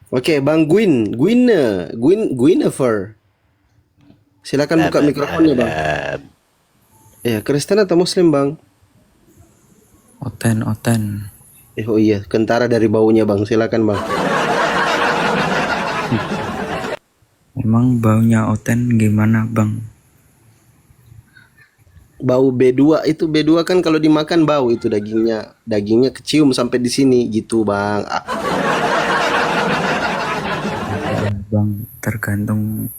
Oke, Bang Guinevere. Silakan buka mikrofonnya, Bang. Ya, Kristen atau Muslim, Bang? Oten, oten. Oh iya, kentara dari baunya, Bang. Silakan, Bang. Emang baunya oten gimana, Bang? Bau B2 itu B2 kan kalau dimakan bau itu dagingnya kecium sampai di sini gitu, Bang. Ya, Bang, tergantung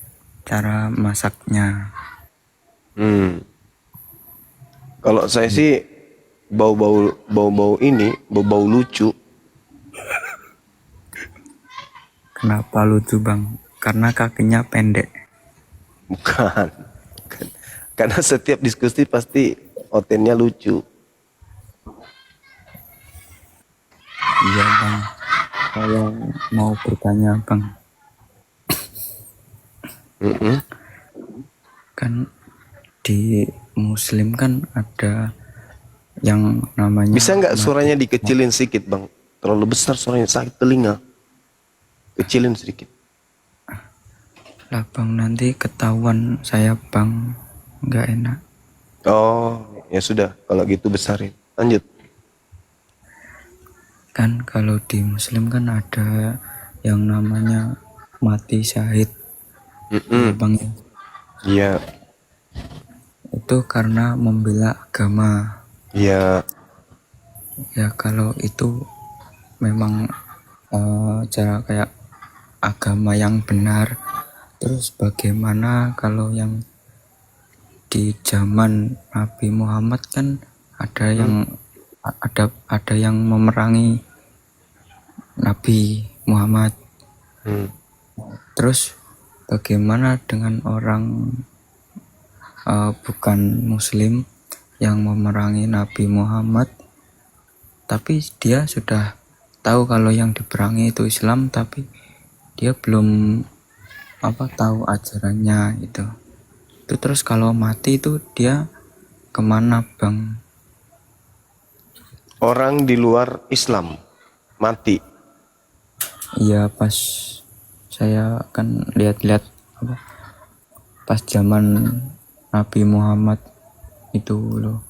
cara masaknya. Hmm. Kalau saya sih bau-bau ini, bau-bau lucu. Kenapa lucu, Bang? Karena kakinya pendek. Bukan. Bukan. Karena setiap diskusi pasti otennya lucu. Iya, Bang. Saya mau bertanya, Bang. Mm-mm. Kan di Muslim kan ada yang namanya Bisa nggak mati. suaranya dikecilin sedikit, Bang? Terlalu besar suaranya, sakit telinga. Kecilin sedikit. Lah, Bang, nanti ketahuan saya, Bang. Nggak enak. Oh, ya sudah. Kalau gitu besarin. Lanjut. Kan kalau di Muslim kan ada yang namanya mati syahid. Iya, Mm-mm. Bang, ya. Iya, Itu karena membela agama. iya. Ya kalau itu memang cara kayak agama yang benar. Terus bagaimana kalau yang di zaman Nabi Muhammad kan ada yang ada yang memerangi Nabi Muhammad. Hmm. Terus bagaimana dengan orang bukan Muslim yang memerangi Nabi Muhammad, tapi dia sudah tahu kalau yang diperangi itu Islam, tapi dia belum tahu ajarannya itu. Terus kalau mati itu dia kemana, Bang? Orang di luar Islam mati. Iya, pas saya kan lihat-lihat pas zaman Nabi Muhammad itu loh.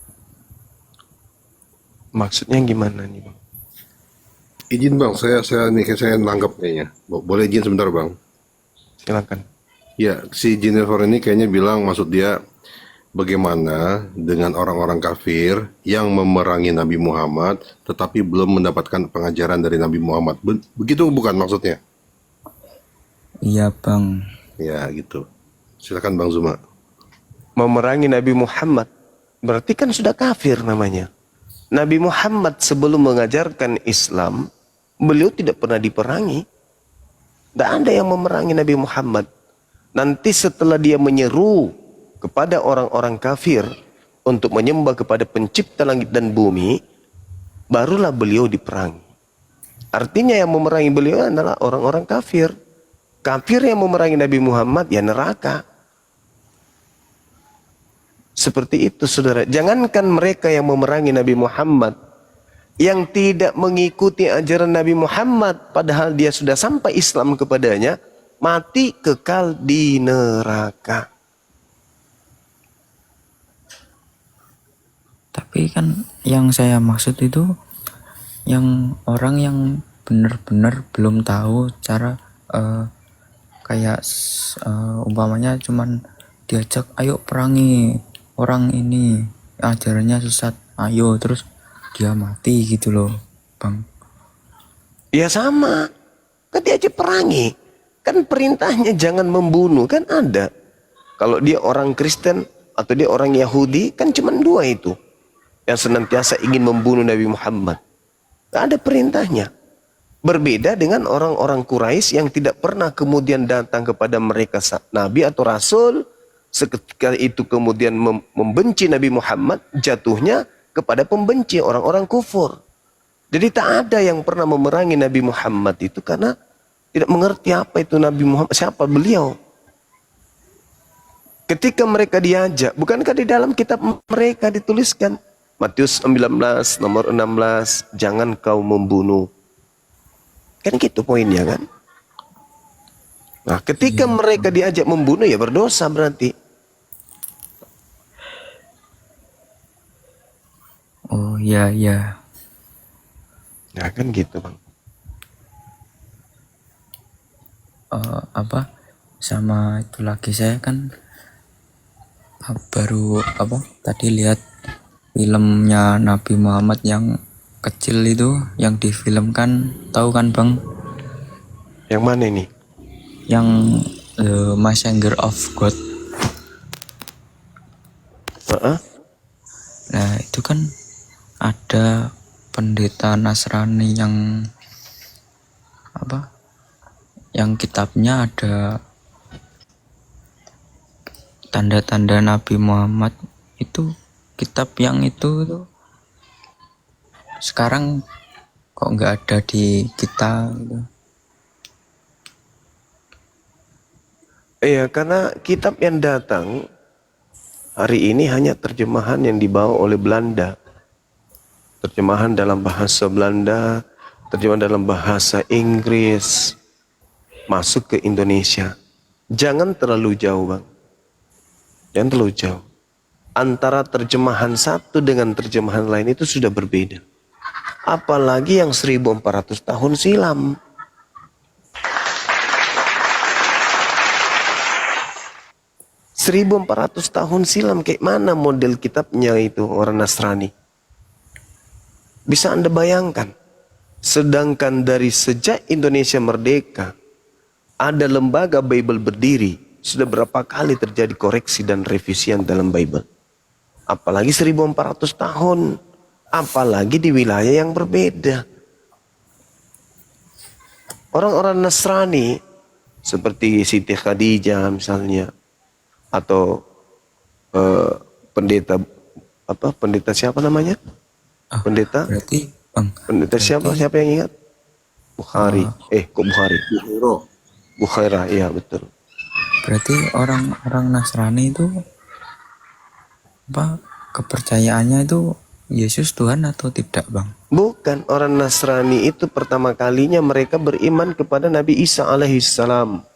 Maksudnya gimana nih, Bang? Izin bang, saya nanggap kayaknya. Boleh izin sebentar bang? Silakan. Ya, si Jennifer ini kayaknya bilang maksud dia bagaimana dengan orang-orang kafir yang memerangi Nabi Muhammad tetapi belum mendapatkan pengajaran dari Nabi Muhammad. Begitu bukan maksudnya? Iya, Bang. Ya gitu. Silakan Bang Zuma. Memerangi Nabi Muhammad berarti kan sudah kafir namanya. Nabi Muhammad sebelum mengajarkan Islam, beliau tidak pernah diperangi. Tidak ada yang memerangi Nabi Muhammad. Nanti setelah dia menyeru kepada orang-orang kafir untuk menyembah kepada pencipta langit dan bumi, barulah beliau diperangi. Artinya yang memerangi beliau adalah orang-orang kafir. Kafir yang memerangi Nabi Muhammad ya neraka. Seperti itu, saudara. Jangankan mereka yang memerangi Nabi Muhammad, yang tidak mengikuti ajaran Nabi Muhammad, padahal dia sudah sampai Islam kepadanya, mati kekal di neraka. Tapi kan yang saya maksud itu yang orang yang benar-benar belum tahu cara kayak umpamanya cuman diajak ayo perangi orang ini ajarannya sesat, ayo, terus dia mati gitu loh, Bang. Ya sama, kan dia aja perangi. Kan perintahnya jangan membunuh, kan ada. Kalau dia orang Kristen atau dia orang Yahudi, kan cuma dua itu. Yang senantiasa ingin membunuh Nabi Muhammad. Gak ada perintahnya. Berbeda dengan orang-orang Quraisy yang tidak pernah kemudian datang kepada mereka Nabi atau Rasul. Seketika itu kemudian membenci Nabi Muhammad, jatuhnya kepada pembenci orang-orang kufur. Jadi tak ada yang pernah memerangi Nabi Muhammad itu karena tidak mengerti apa itu Nabi Muhammad, siapa beliau. Ketika mereka diajak, bukankah di dalam kitab mereka dituliskan Matius 19 nomor 16, jangan kau membunuh. Kan gitu poinnya kan. Nah, ketika mereka diajak membunuh ya berdosa berarti. Oh iya iya. Nah, kan gitu, Bang. Apa sama itu lagi, saya kan baru apa tadi lihat filmnya Nabi Muhammad yang kecil itu, yang difilmkan, tahu kan Bang, Yang mana ini? yang The Messenger of God. Heeh. Nah itu kan ada pendeta Nasrani yang apa, yang kitabnya ada tanda-tanda Nabi Muhammad. Itu kitab yang itu tuh sekarang kok nggak ada di kita gitu. Iya, karena kitab yang datang hari ini hanya terjemahan yang dibawa oleh Belanda. Terjemahan dalam bahasa Belanda, terjemahan dalam bahasa Inggris, masuk ke Indonesia. Jangan terlalu jauh, Bang. Jangan terlalu jauh. Antara terjemahan satu dengan terjemahan lain itu sudah berbeda. Apalagi yang 1400 tahun silam. Seribu 1400 tahun silam, kayak mana model kitabnya itu orang Nasrani? Bisa Anda bayangkan? Sedangkan dari sejak Indonesia merdeka, ada lembaga Bible berdiri, sudah berapa kali terjadi koreksi dan revisian dalam Bible. Apalagi 1400 tahun, apalagi di wilayah yang berbeda. Orang-orang Nasrani, seperti Siti Khadijah misalnya, atau pendeta siapa namanya? Pendeta Berarti Bang, siapa yang ingat? Bukhari. Kok Bukhari? Bukhairah, iya betul. berarti orang-orang Nasrani itu apa, kepercayaannya itu Yesus Tuhan atau tidak Bang? Bukan, orang Nasrani itu pertama kalinya mereka beriman kepada Nabi Isa alaihissalam.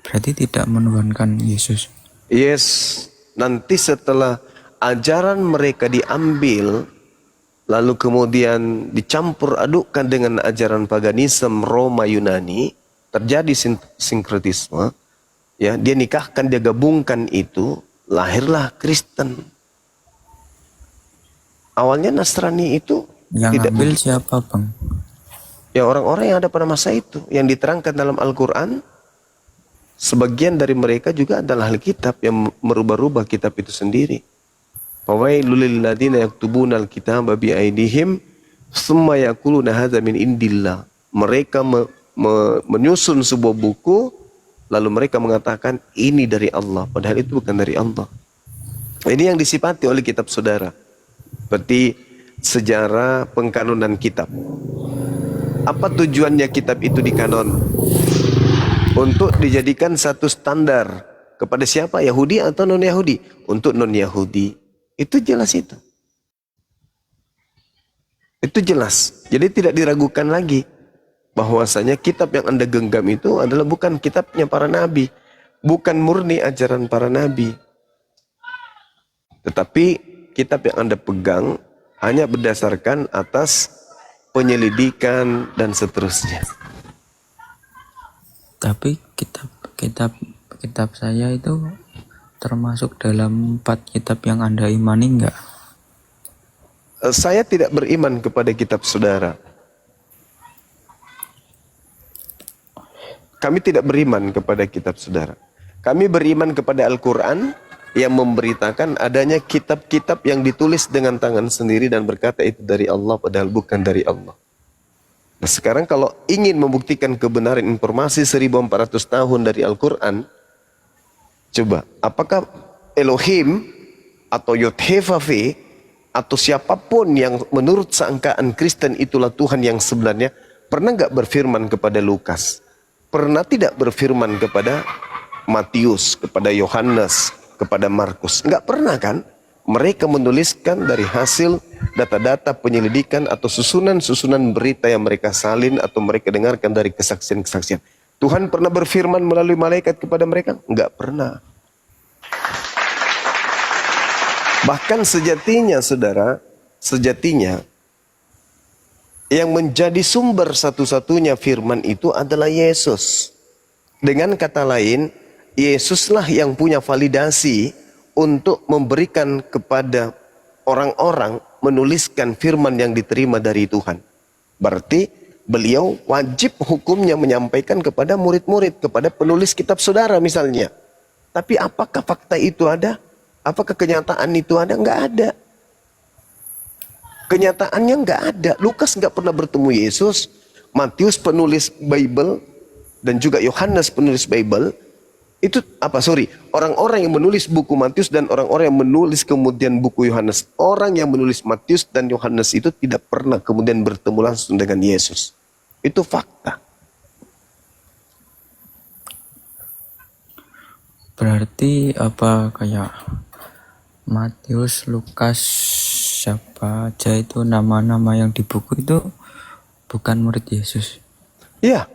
Berarti tidak menuhankan Yesus. Yes, nanti setelah ajaran mereka diambil, lalu kemudian dicampur adukkan dengan ajaran paganisme Roma Yunani, terjadi sinkretisme. Ya, dia nikahkan, dia gabungkan itu, lahirlah Kristen. Awalnya Nasrani itu Yang tidak ambil siapa Bang? ya orang-orang yang ada pada masa itu, yang diterangkan dalam Al-Quran. Sebagian dari mereka juga adalah ahli kitab yang merubah-rubah kitab itu sendiri. Fawailul lil ladzina yaktubuna al-kitaba bi aydihim tsumma yaquluna hadza min indillah. Mereka menyusun sebuah buku lalu mereka mengatakan ini dari Allah, padahal itu bukan dari Allah. Ini yang disifati oleh kitab saudara. Berarti sejarah pengkanonan kitab. Apa tujuannya kitab itu dikanon? Untuk dijadikan satu standar kepada siapa? Yahudi atau non-Yahudi? Untuk non-Yahudi. Itu jelas itu. Itu jelas. Jadi tidak diragukan lagi bahwasanya kitab yang Anda genggam itu adalah bukan kitabnya para nabi, bukan murni ajaran para nabi. Tetapi kitab yang Anda pegang hanya berdasarkan atas penyelidikan dan seterusnya. Tapi kitab saya itu termasuk dalam 4 kitab yang Anda imani enggak? Saya tidak beriman kepada kitab saudara. Kami tidak beriman kepada kitab saudara. Kami beriman kepada Al-Quran yang memberitakan adanya kitab-kitab yang ditulis dengan tangan sendiri dan berkata itu dari Allah padahal bukan dari Allah. Nah sekarang kalau ingin membuktikan kebenaran informasi 1400 tahun dari Al-Quran, coba apakah Elohim atau Yod-Heh-Vav-He atau siapapun yang menurut sangkaan Kristen itulah Tuhan yang sebenarnya pernah nggak berfirman kepada Lukas? Pernah tidak berfirman kepada Matius, kepada Yohanes, kepada Markus? Nggak pernah kan? Mereka menuliskan dari hasil data-data penyelidikan atau susunan-susunan berita yang mereka salin atau mereka dengarkan dari kesaksian-kesaksian. Tuhan pernah berfirman melalui malaikat kepada mereka? Enggak pernah. Bahkan sejatinya, saudara, sejatinya yang menjadi sumber satu-satunya firman itu adalah Yesus. Dengan kata lain, Yesuslah yang punya validasi untuk memberikan kepada orang-orang menuliskan firman yang diterima dari Tuhan. Berarti beliau wajib hukumnya menyampaikan kepada murid-murid, kepada penulis kitab saudara misalnya. Tapi apakah fakta itu ada? Apakah kenyataan itu ada? Enggak ada. Kenyataannya enggak ada. Lukas enggak pernah bertemu Yesus. Matius penulis Bible dan juga Yohanes penulis Bible. Itu orang-orang yang menulis buku Matius dan orang-orang yang menulis kemudian buku Yohanes. Orang yang menulis Matius dan Yohanes itu tidak pernah kemudian bertemu langsung dengan Yesus. Itu fakta. Berarti apa kayak Matius, Lukas, siapa aja itu nama-nama yang di buku itu bukan murid Yesus. Iya,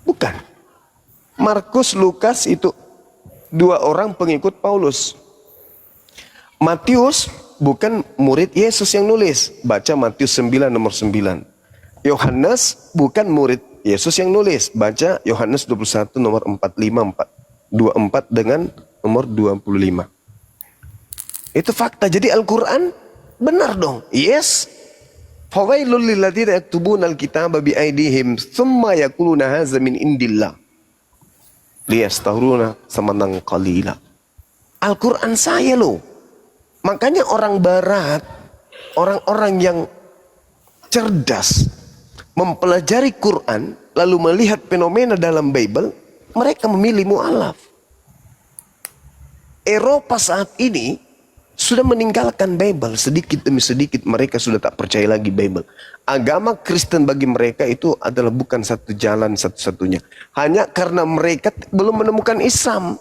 bukan. Markus, Lukas itu dua orang pengikut Paulus. Matius bukan murid Yesus yang nulis. Baca Matius 9 nomor 9. Yohanes bukan murid Yesus yang nulis. Baca Yohanes 21 nomor 24 dengan nomor 25. Itu fakta. Jadi Al-Quran benar dong. Yes. Fawailul lilladzina yaktubuna al-kitaba biaidihim thumma yaquluna hadza min indillah liyastahruna samanan qalila. Al-Quran saya loh. Makanya orang barat, orang-orang yang cerdas mempelajari Quran lalu melihat fenomena dalam Bible, mereka memilih mu'alaf. Eropa saat ini sudah meninggalkan Bible. Sedikit demi sedikit mereka sudah tak percaya lagi Bible. Agama Kristen bagi mereka itu adalah bukan satu jalan satu-satunya. Hanya karena mereka belum menemukan Islam.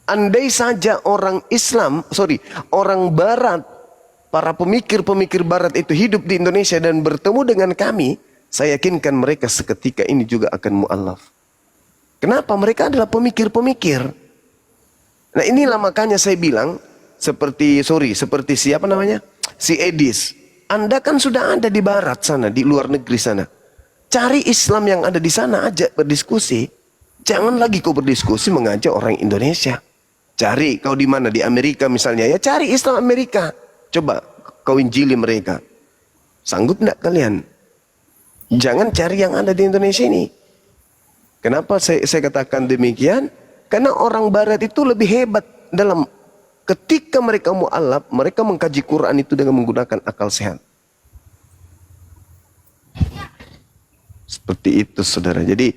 Andai saja orang Barat, para pemikir-pemikir Barat itu hidup di Indonesia dan bertemu dengan kami, saya yakinkan mereka seketika ini juga akan mu'alaf. Kenapa? Mereka adalah pemikir-pemikir. Nah inilah makanya saya bilang, seperti siapa namanya? Si Edis. Anda kan sudah ada di barat sana, di luar negeri sana. Cari Islam yang ada di sana, ajak berdiskusi. Jangan lagi kau berdiskusi mengajak orang Indonesia. Cari kau di mana? Di Amerika misalnya. Ya cari Islam Amerika. Coba kau injili mereka. Sanggup enggak kalian? Jangan cari yang ada di Indonesia ini. Kenapa saya katakan demikian? Karena orang barat itu lebih hebat dalam ketika mereka mu'alaf, mereka mengkaji Quran itu dengan menggunakan akal sehat. Seperti itu saudara. Jadi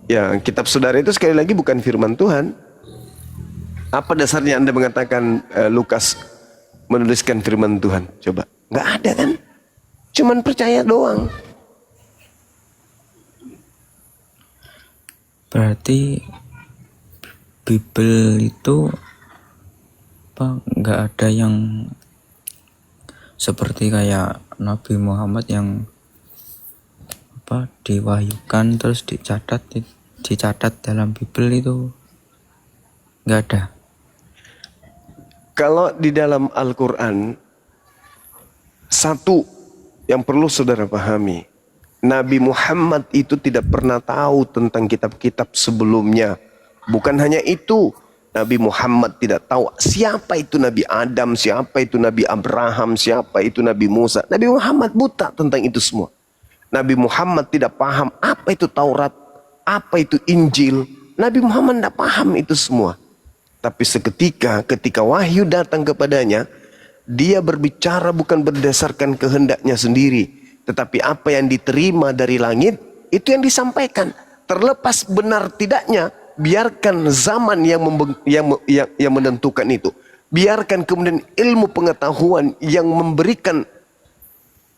ya kitab saudara itu sekali lagi bukan firman Tuhan. Apa dasarnya Anda mengatakan Lukas menuliskan firman Tuhan? Coba. Nggak ada kan? Cuman percaya doang. Berarti Bible itu nggak ada yang seperti kayak Nabi Muhammad yang diwahyukan terus dicatat dalam Bible itu nggak ada. Kalau di dalam Al-Quran, satu yang perlu saudara pahami, Nabi Muhammad itu tidak pernah tahu tentang kitab-kitab sebelumnya. Bukan hanya itu, Nabi Muhammad tidak tahu siapa itu Nabi Adam, siapa itu Nabi Abraham, siapa itu Nabi Musa. Nabi Muhammad buta tentang itu semua. Nabi Muhammad tidak paham apa itu Taurat, apa itu Injil. Nabi Muhammad tidak paham itu semua. Tapi ketika wahyu datang kepadanya, dia berbicara bukan berdasarkan kehendaknya sendiri, tetapi apa yang diterima dari langit, itu yang disampaikan. Terlepas benar tidaknya, biarkan zaman yang menentukan itu. Biarkan kemudian ilmu pengetahuan yang memberikan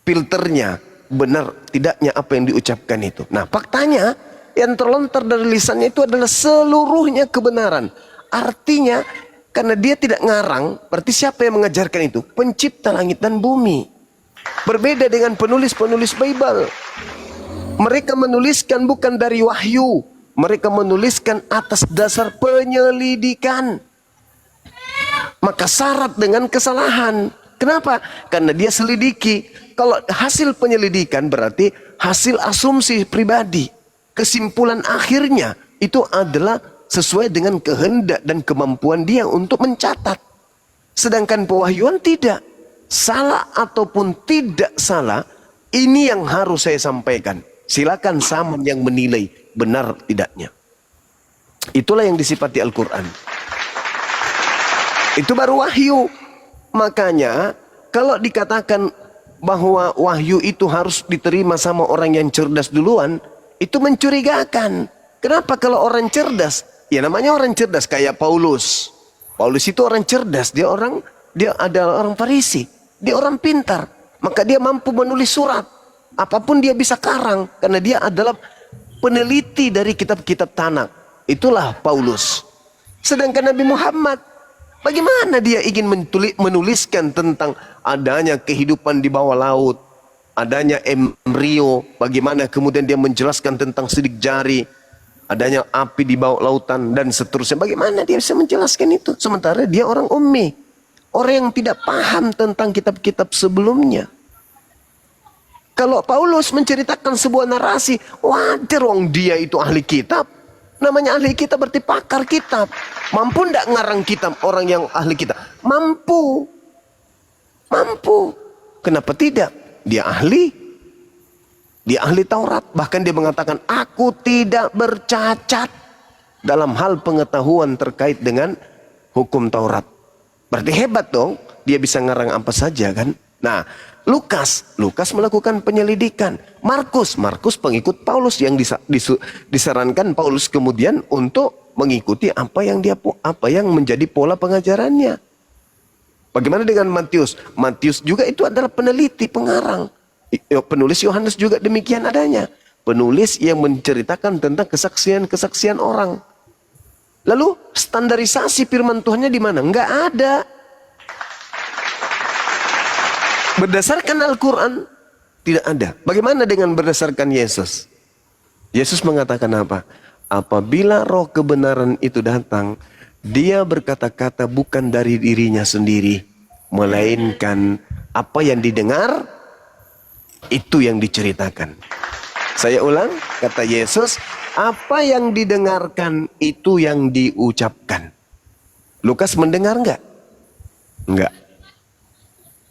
filternya, benar tidaknya apa yang diucapkan itu. Nah faktanya, yang terlontar dari lisannya itu adalah seluruhnya kebenaran. Artinya, karena dia tidak ngarang, berarti siapa yang mengajarkan itu? Pencipta langit dan bumi. Berbeda dengan penulis-penulis Bible. Mereka menuliskan bukan dari wahyu. Mereka menuliskan atas dasar penyelidikan. Maka syarat dengan kesalahan. Kenapa? Karena dia selidiki. Kalau hasil penyelidikan berarti hasil asumsi pribadi. Kesimpulan akhirnya itu adalah sesuai dengan kehendak dan kemampuan dia untuk mencatat. Sedangkan pewahyuan tidak. Salah ataupun tidak salah, ini yang harus saya sampaikan. Silakan sama yang menilai benar tidaknya. Itulah yang disifati Al-Quran. Itu baru wahyu. Makanya kalau dikatakan bahwa wahyu itu harus diterima sama orang yang cerdas duluan, itu mencurigakan. Kenapa kalau orang cerdas? Ya namanya orang cerdas kayak Paulus. Paulus itu orang cerdas, dia adalah orang Farisi, dia orang pintar. Maka dia mampu menulis surat. Apapun dia bisa karang karena dia adalah peneliti dari kitab-kitab Tanakh. Itulah Paulus. Sedangkan Nabi Muhammad, bagaimana dia ingin menuliskan tentang adanya kehidupan di bawah laut, adanya embrio, bagaimana kemudian dia menjelaskan tentang sidik jari, adanya api di bawah lautan dan seterusnya. Bagaimana dia bisa menjelaskan itu? Sementara dia orang ummi, orang yang tidak paham tentang kitab-kitab sebelumnya. Kalau Paulus menceritakan sebuah narasi, wajar wong dia itu ahli kitab. Namanya ahli kitab berarti pakar kitab. Mampu ndak ngarang kitab orang yang ahli kitab? Mampu. Mampu. Kenapa tidak? Dia ahli. Dia ahli Taurat. Bahkan dia mengatakan, aku tidak bercacat dalam hal pengetahuan terkait dengan hukum Taurat. Berarti hebat dong. Dia bisa ngarang apa saja kan. Nah, Lukas melakukan penyelidikan. Markus pengikut Paulus yang disarankan Paulus kemudian untuk mengikuti apa yang menjadi pola pengajarannya. Bagaimana dengan Matius? Matius juga itu adalah peneliti, pengarang. Penulis Yohanes juga demikian adanya. Penulis yang menceritakan tentang kesaksian-kesaksian orang. Lalu standarisasi firman Tuhannya di mana? Enggak ada. Berdasarkan Al-Quran tidak ada. Bagaimana dengan berdasarkan Yesus? Yesus mengatakan apa? Apabila roh kebenaran itu datang, dia berkata-kata bukan dari dirinya sendiri, melainkan apa yang didengar, itu yang diceritakan. Saya ulang, kata Yesus, apa yang didengarkan itu yang diucapkan. Lukas mendengar enggak? Enggak.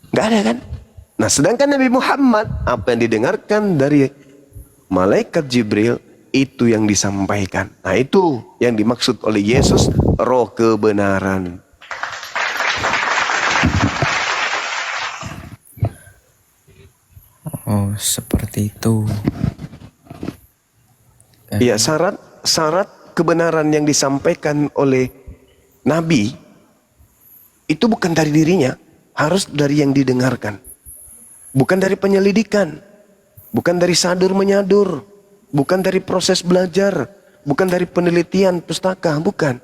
Enggak ada kan? Nah, sedangkan Nabi Muhammad, apa yang didengarkan dari malaikat Jibril, itu yang disampaikan. Nah, itu yang dimaksud oleh Yesus, roh kebenaran. Oh, seperti itu. Ya, syarat kebenaran yang disampaikan oleh Nabi, itu bukan dari dirinya, harus dari yang didengarkan. Bukan dari penyelidikan, bukan dari sadur menyadur, bukan dari proses belajar, bukan dari penelitian pustaka, bukan.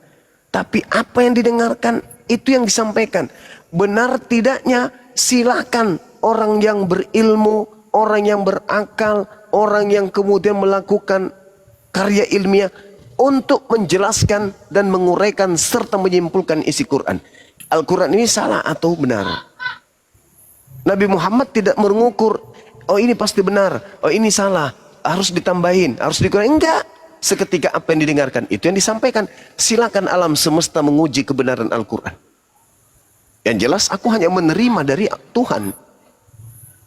Tapi apa yang didengarkan itu yang disampaikan. Benar tidaknya silakan orang yang berilmu, orang yang berakal, orang yang kemudian melakukan karya ilmiah untuk menjelaskan dan menguraikan serta menyimpulkan isi Quran. Al-Quran ini salah atau benar? Nabi Muhammad tidak mengukur, oh ini pasti benar, oh ini salah, harus ditambahin, harus dikurangi. Enggak. Seketika apa yang didengarkan, itu yang disampaikan. Silakan alam semesta menguji kebenaran Al-Quran. Yang jelas aku hanya menerima dari Tuhan.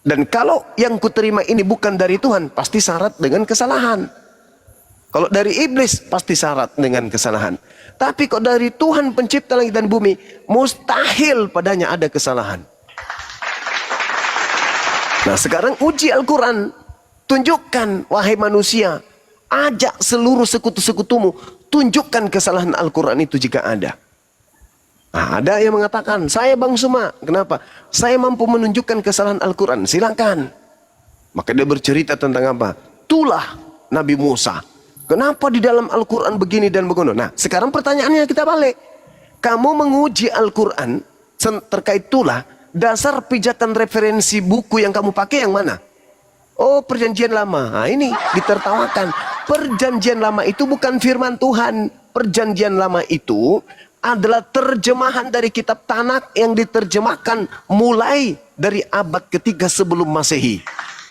Dan kalau yang kuterima ini bukan dari Tuhan, pasti syarat dengan kesalahan. Kalau dari iblis, pasti syarat dengan kesalahan. Tapi kok dari Tuhan pencipta langit dan bumi, mustahil padanya ada kesalahan. Nah, sekarang uji Al-Quran. Tunjukkan, wahai manusia. Ajak seluruh sekutu-sekutumu. Tunjukkan kesalahan Al-Quran itu jika ada. Nah, ada yang mengatakan, saya Bang Suma. Kenapa? Saya mampu menunjukkan kesalahan Al-Quran. Silakan. Maka dia bercerita tentang apa? Tulah Nabi Musa. Kenapa di dalam Al-Quran begini dan begitu? Nah, sekarang pertanyaannya kita balik. Kamu menguji Al-Quran terkait tulah. dasar pijakan referensi buku yang kamu pakai yang mana? Oh, Perjanjian Lama. Nah, ini ditertawakan. Perjanjian Lama itu bukan firman Tuhan. Perjanjian Lama itu adalah terjemahan dari kitab Tanak yang diterjemahkan mulai dari abad ketiga sebelum Masehi.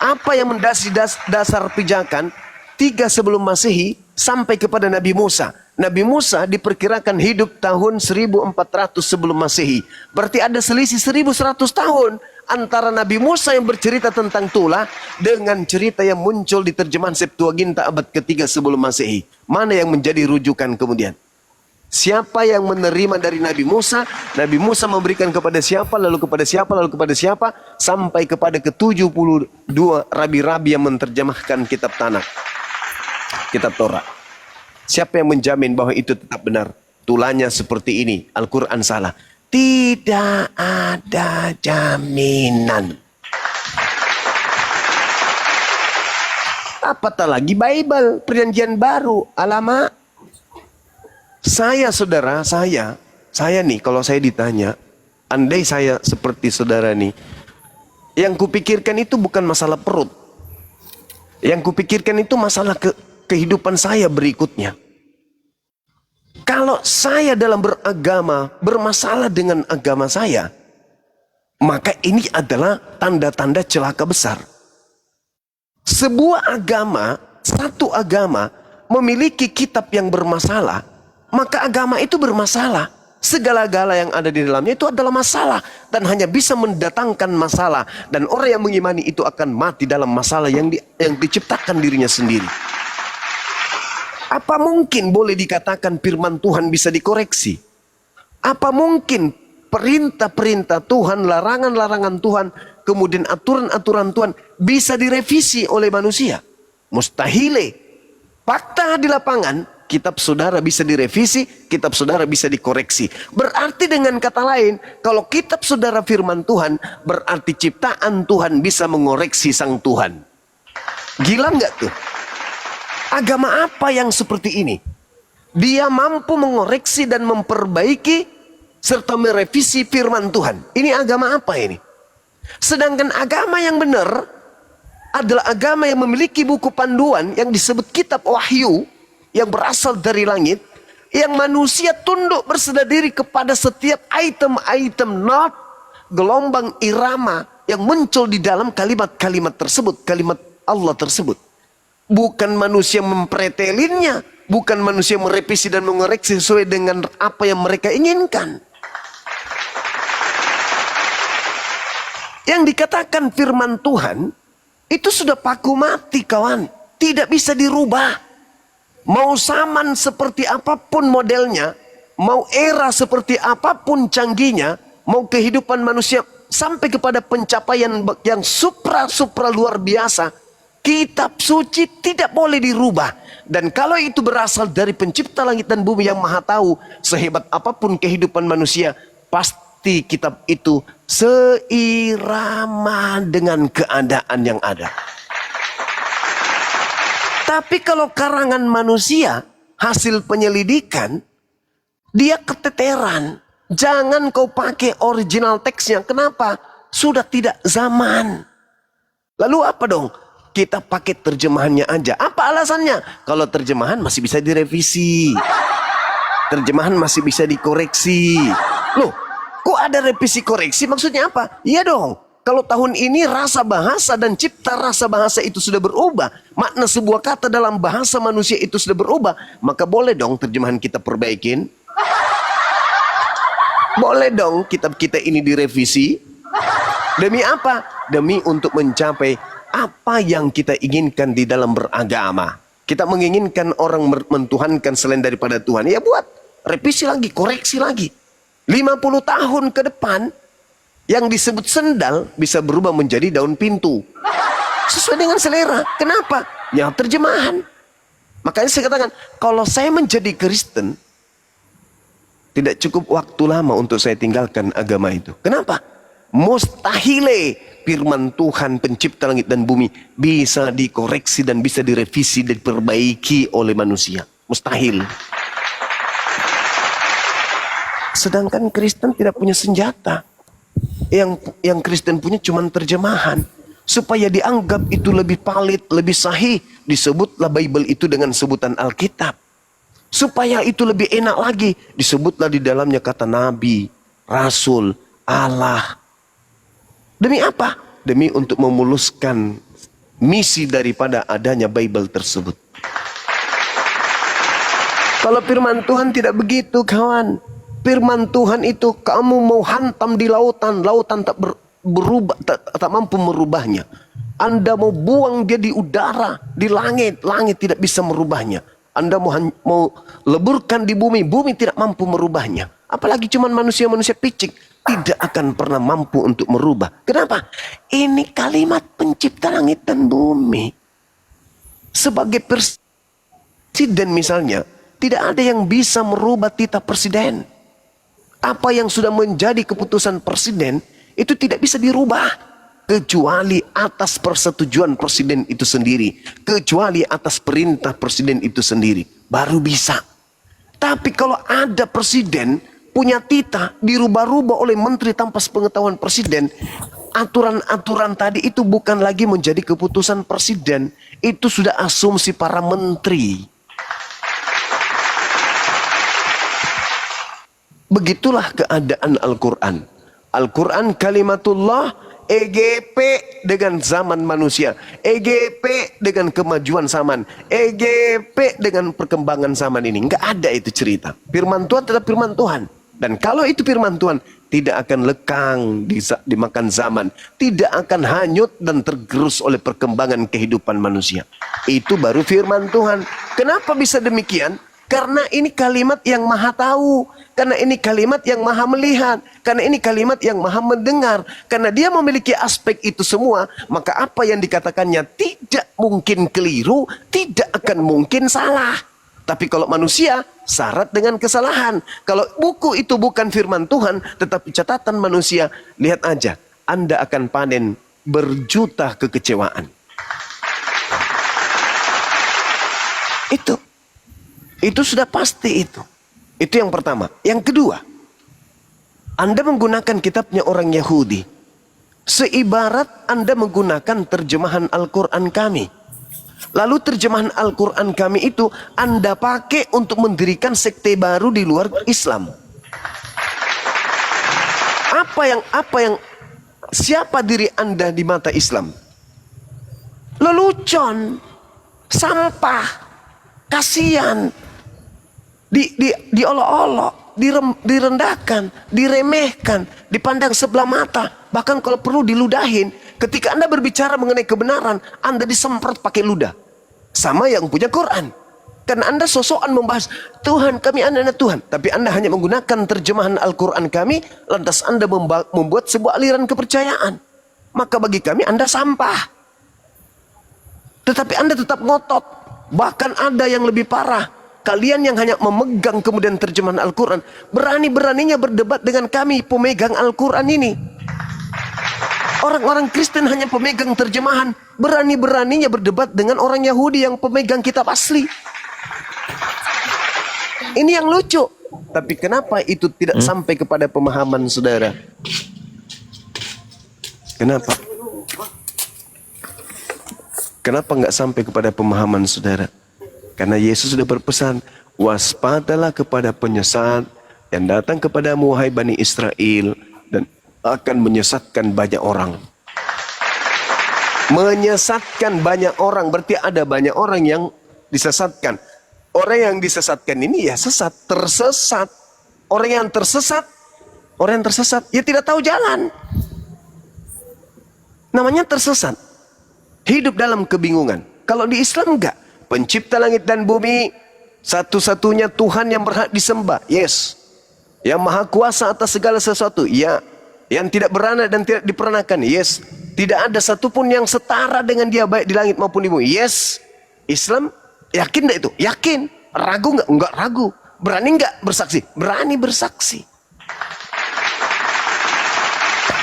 Apa yang mendasari dasar pijakan 3 sebelum Masehi sampai kepada Nabi Musa. Nabi Musa diperkirakan hidup tahun 1400 sebelum Masehi. Berarti ada selisih 1100 tahun antara Nabi Musa yang bercerita tentang Tula dengan cerita yang muncul di terjemahan Septuaginta abad ketiga sebelum Masehi. Mana yang menjadi rujukan kemudian? Siapa yang menerima dari Nabi Musa memberikan kepada siapa, lalu kepada siapa, lalu kepada siapa, sampai kepada ke-72 rabi-rabi yang menerjemahkan kitab Tanak, kitab Torah. Siapa yang menjamin bahwa itu tetap benar? Tulanya seperti ini, Al-Quran salah. Tidak ada jaminan. Apatah lagi Bible, Perjanjian Baru. Alamak. Saudara, saya nih kalau saya ditanya, andai saya seperti saudara nih, yang kupikirkan itu bukan masalah perut. Yang kupikirkan itu masalah kehidupan saya berikutnya. Kalau saya dalam beragama bermasalah dengan agama saya, maka ini adalah tanda-tanda celaka besar. Sebuah agama, satu agama memiliki kitab yang bermasalah, maka agama itu bermasalah. Segala-gala yang ada di dalamnya itu adalah masalah dan hanya bisa mendatangkan masalah, dan orang yang mengimani itu akan mati dalam masalah yang diciptakan dirinya sendiri. Apa mungkin boleh dikatakan firman Tuhan bisa dikoreksi? Apa mungkin perintah-perintah Tuhan, larangan-larangan Tuhan, kemudian aturan-aturan Tuhan bisa direvisi oleh manusia? Mustahil. Fakta di lapangan, kitab saudara bisa direvisi, kitab saudara bisa dikoreksi. Berarti dengan kata lain, kalau kitab saudara firman Tuhan, berarti ciptaan Tuhan bisa mengoreksi sang Tuhan. Gila nggak tuh? Agama apa yang seperti ini? Dia mampu mengoreksi dan memperbaiki serta merevisi firman Tuhan. Ini agama apa ini? Sedangkan agama yang benar adalah agama yang memiliki buku panduan yang disebut kitab Wahyu, yang berasal dari langit, yang manusia tunduk berserah diri kepada setiap item-item not, gelombang irama yang muncul di dalam kalimat-kalimat tersebut, kalimat Allah tersebut. Bukan manusia mempretelinnya, bukan manusia merevisi dan mengoreksi sesuai dengan apa yang mereka inginkan. Yang dikatakan firman Tuhan itu sudah paku mati, kawan, tidak bisa dirubah. Mau zaman seperti apapun modelnya, mau era seperti apapun canggihnya, mau kehidupan manusia sampai kepada pencapaian yang supra luar biasa, kitab suci tidak boleh dirubah. Dan kalau itu berasal dari pencipta langit dan bumi yang maha tahu, sehebat apapun kehidupan manusia, pasti kitab itu seirama dengan keadaan yang ada. Tapi kalau karangan manusia, hasil penyelidikan, dia keteteran. Jangan kau pakai original teksnya. Kenapa? Sudah tidak zaman. Lalu apa dong? Kita pakai terjemahannya aja. Apa alasannya? Kalau terjemahan masih bisa direvisi. Terjemahan masih bisa dikoreksi. Loh, kok ada revisi koreksi? Maksudnya apa? Iya dong. Kalau tahun ini rasa bahasa dan cipta rasa bahasa itu sudah berubah, makna sebuah kata dalam bahasa manusia itu sudah berubah, maka boleh dong terjemahan kita perbaikin. Boleh dong kitab kita ini direvisi. Demi apa? Demi untuk mencapai apa yang kita inginkan di dalam beragama. Kita menginginkan orang mentuhankan selain daripada Tuhan, ya buat revisi lagi, koreksi lagi. 50 tahun ke depan, yang disebut sendal bisa berubah menjadi daun pintu. Sesuai dengan selera. Kenapa? Ya terjemahan. Makanya saya katakan, kalau saya menjadi Kristen, tidak cukup waktu lama untuk saya tinggalkan agama itu. Kenapa? Mustahil firman Tuhan pencipta langit dan bumi bisa dikoreksi dan bisa direvisi dan diperbaiki oleh manusia. Mustahil. Sedangkan Kristen tidak punya senjata. Yang Kristen punya cuma terjemahan. Supaya dianggap itu lebih valid, lebih sahih, disebutlah Bible itu dengan sebutan Alkitab. Supaya itu lebih enak lagi, disebutlah di dalamnya kata Nabi, Rasul, Allah. Demi apa? Demi untuk memuluskan misi daripada adanya Bible tersebut. Kalau firman Tuhan tidak begitu, kawan. Firman Tuhan itu kamu mau hantam di lautan, lautan tak berubah, tak mampu merubahnya. Anda mau buang dia di udara, di langit, langit tidak bisa merubahnya. Anda mau leburkan di bumi, bumi tidak mampu merubahnya. Apalagi cuman manusia-manusia picik, tidak akan pernah mampu untuk merubah. Kenapa? Ini kalimat pencipta langit dan bumi. Sebagai presiden misalnya, tidak ada yang bisa merubah titah presiden. Apa yang sudah menjadi keputusan presiden itu tidak bisa dirubah kecuali atas persetujuan presiden itu sendiri, kecuali atas perintah presiden itu sendiri, baru bisa. Tapi kalau ada presiden punya titah dirubah-rubah oleh menteri tanpa sepengetahuan presiden, aturan-aturan tadi itu bukan lagi menjadi keputusan presiden, itu sudah asumsi para menteri. Begitulah keadaan Al-Quran. Al-Quran kalimatullah, EGP dengan zaman manusia, EGP dengan kemajuan zaman, EGP dengan perkembangan zaman ini. Enggak ada itu cerita. Firman Tuhan tetap firman Tuhan. Dan kalau itu firman Tuhan, tidak akan lekang dimakan zaman, tidak akan hanyut dan tergerus oleh perkembangan kehidupan manusia. Itu baru firman Tuhan. Kenapa bisa demikian? Karena ini kalimat yang maha tahu. Karena ini kalimat yang maha melihat. Karena ini kalimat yang maha mendengar. Karena dia memiliki aspek itu semua. Maka apa yang dikatakannya tidak mungkin keliru. Tidak akan mungkin salah. Tapi kalau manusia syarat dengan kesalahan. Kalau buku itu bukan firman Tuhan. Tetapi catatan manusia. Lihat aja. Anda akan panen berjuta kekecewaan. Itu sudah pasti itu. Itu yang pertama. Yang kedua, Anda menggunakan kitabnya orang Yahudi. Seibarat Anda menggunakan terjemahan Al-Quran kami. Lalu terjemahan Al-Quran kami itu Anda pakai untuk mendirikan sekte baru di luar Islam. Siapa diri Anda di mata Islam? Lelucon, sampah, kasihan. Diolok-olok, direndahkan, diremehkan, dipandang sebelah mata, bahkan kalau perlu diludahin. Ketika Anda berbicara mengenai kebenaran, Anda disemprot pakai ludah. Sama yang punya Quran. Karena Anda sosokan membahas Tuhan, kami anak-anak Tuhan, tapi Anda hanya menggunakan terjemahan Al-Quran kami, lantas Anda membuat sebuah aliran kepercayaan. Maka bagi kami Anda sampah. Tetapi Anda tetap ngotot. Bahkan ada yang lebih parah. Kalian yang hanya memegang kemudian terjemahan Al-Quran, berani-beraninya berdebat dengan kami pemegang Al-Quran ini. Orang-orang Kristen hanya pemegang terjemahan, berani-beraninya berdebat dengan orang Yahudi yang pemegang kitab asli. Ini yang lucu. Tapi kenapa itu tidak sampai kepada pemahaman saudara? Kenapa? Kenapa nggak sampai kepada pemahaman saudara? Karena Yesus sudah berpesan, waspadalah kepada penyesat yang datang kepadamu, wahai Bani Israel, dan akan menyesatkan banyak orang. Menyesatkan banyak orang, berarti ada banyak orang yang disesatkan. Orang yang disesatkan ini ya sesat, tersesat. Orang yang tersesat, ya tidak tahu jalan. Namanya tersesat. Hidup dalam kebingungan. Kalau di Islam enggak. Pencipta langit dan bumi, satu-satunya Tuhan yang berhak disembah, yes. Yang maha kuasa atas segala sesuatu, ya. Yang tidak beranak dan tidak diperanakan, yes. Tidak ada satupun yang setara dengan dia, baik di langit maupun di bumi, yes. Islam, yakin enggak itu? Yakin. Ragu enggak? Enggak ragu. Berani enggak bersaksi? Berani bersaksi.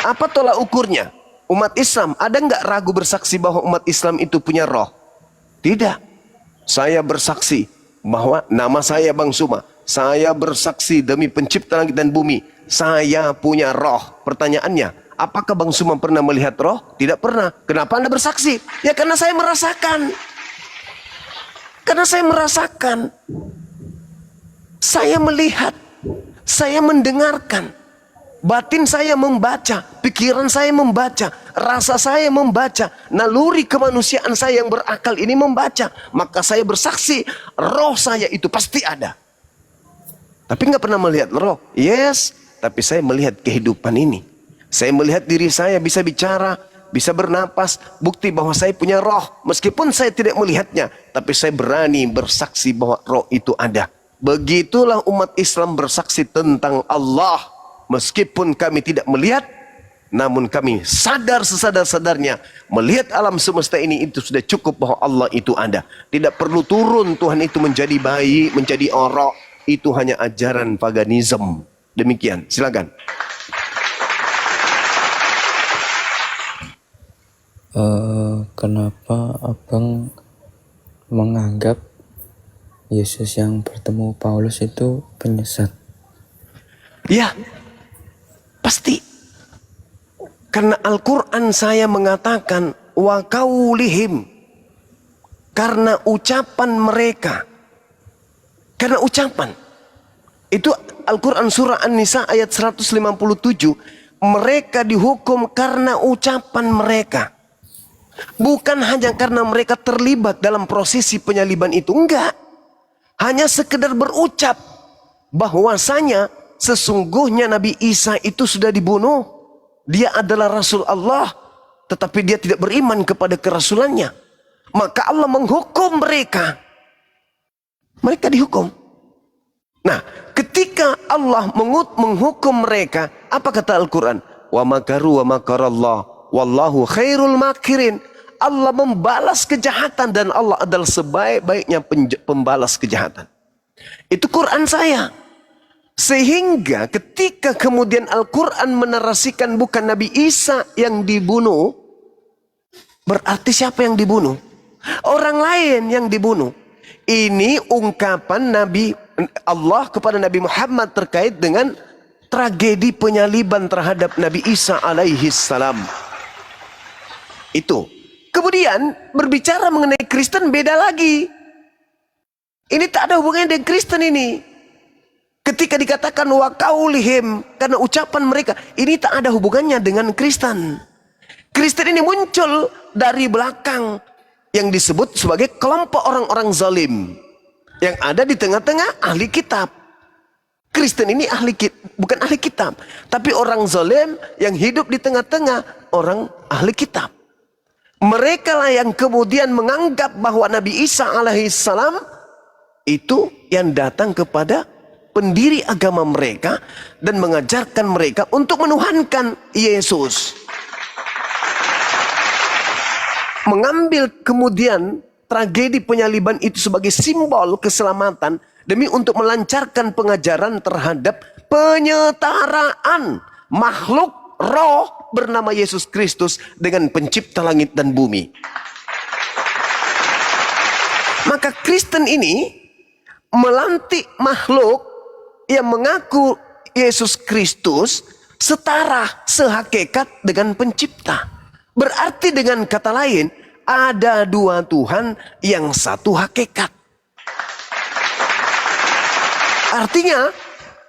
Apa tolak ukurnya? Umat Islam, ada enggak ragu bersaksi bahwa umat Islam itu punya roh? Tidak. Saya bersaksi bahwa nama saya Bang Suma. Saya bersaksi demi pencipta langit dan bumi. Saya punya roh. Pertanyaannya, apakah Bang Suma pernah melihat roh? Tidak pernah. Kenapa Anda bersaksi? Ya karena saya merasakan. Karena saya merasakan. Saya melihat. Saya mendengarkan. Batin saya membaca, pikiran saya membaca, rasa saya membaca, naluri kemanusiaan saya yang berakal ini membaca. Maka saya bersaksi, roh saya itu pasti ada. Tapi nggak pernah melihat roh. Yes, tapi saya melihat kehidupan ini. Saya melihat diri saya bisa bicara, bisa bernapas. Bukti bahwa saya punya roh. Meskipun saya tidak melihatnya, tapi saya berani bersaksi bahwa roh itu ada. Begitulah umat Islam bersaksi tentang Allah. Meskipun kami tidak melihat, namun kami sadar sesadar-sadarnya melihat alam semesta ini itu sudah cukup bahwa Allah itu ada. Tidak perlu turun Tuhan itu menjadi bayi, menjadi orang. Itu hanya ajaran paganisme. Demikian, silakan. Kenapa abang menganggap Yesus yang bertemu Paulus itu penyesat? Ya, pasti. Karena Al-Quran saya mengatakan wa qaulihim, karena ucapan mereka. Karena ucapan. Itu Al-Quran surah An-Nisa ayat 157. Mereka dihukum karena ucapan mereka. Bukan hanya karena mereka terlibat dalam prosesi penyaliban itu. Enggak. Hanya sekedar berucap bahwasanya sesungguhnya Nabi Isa itu sudah dibunuh. Dia adalah Rasul Allah. Tetapi dia tidak beriman kepada kerasulannya. Maka Allah menghukum mereka. Mereka dihukum. Nah, ketika Allah menghukum mereka, apa kata Al-Quran? Wa makaru wa makarallah. Wallahu khairul makirin. Allah membalas kejahatan dan Allah adalah sebaik-baiknya pembalas kejahatan. Itu Quran saya. Sehingga ketika kemudian Al-Quran menarasikan bukan Nabi Isa yang dibunuh, berarti siapa yang dibunuh? Orang lain yang dibunuh. Ini ungkapan Nabi Allah kepada Nabi Muhammad terkait dengan tragedi penyaliban terhadap Nabi Isa alaihi salam. Itu. Kemudian berbicara mengenai Kristen beda lagi. Ini tak ada hubungannya dengan Kristen ini. Ketika dikatakan wa qaulihim, karena ucapan mereka, ini tak ada hubungannya dengan Kristen. Kristen ini muncul dari belakang yang disebut sebagai kelompok orang-orang zalim yang ada di tengah-tengah ahli kitab. Kristen ini bukan ahli kitab, tapi orang zalim yang hidup di tengah-tengah orang ahli kitab. Mereka lah yang kemudian menganggap bahwa Nabi Isa alaihissalam itu yang datang kepada pendiri agama mereka dan mengajarkan mereka untuk menuhankan Yesus. Mengambil kemudian tragedi penyaliban itu sebagai simbol keselamatan demi untuk melancarkan pengajaran terhadap penyetaraan makhluk roh bernama Yesus Kristus dengan pencipta langit dan bumi. Maka Kristen ini melantik makhluk yang mengaku Yesus Kristus setara sehakikat dengan pencipta. Berarti dengan kata lain, ada dua Tuhan yang satu hakikat. Artinya,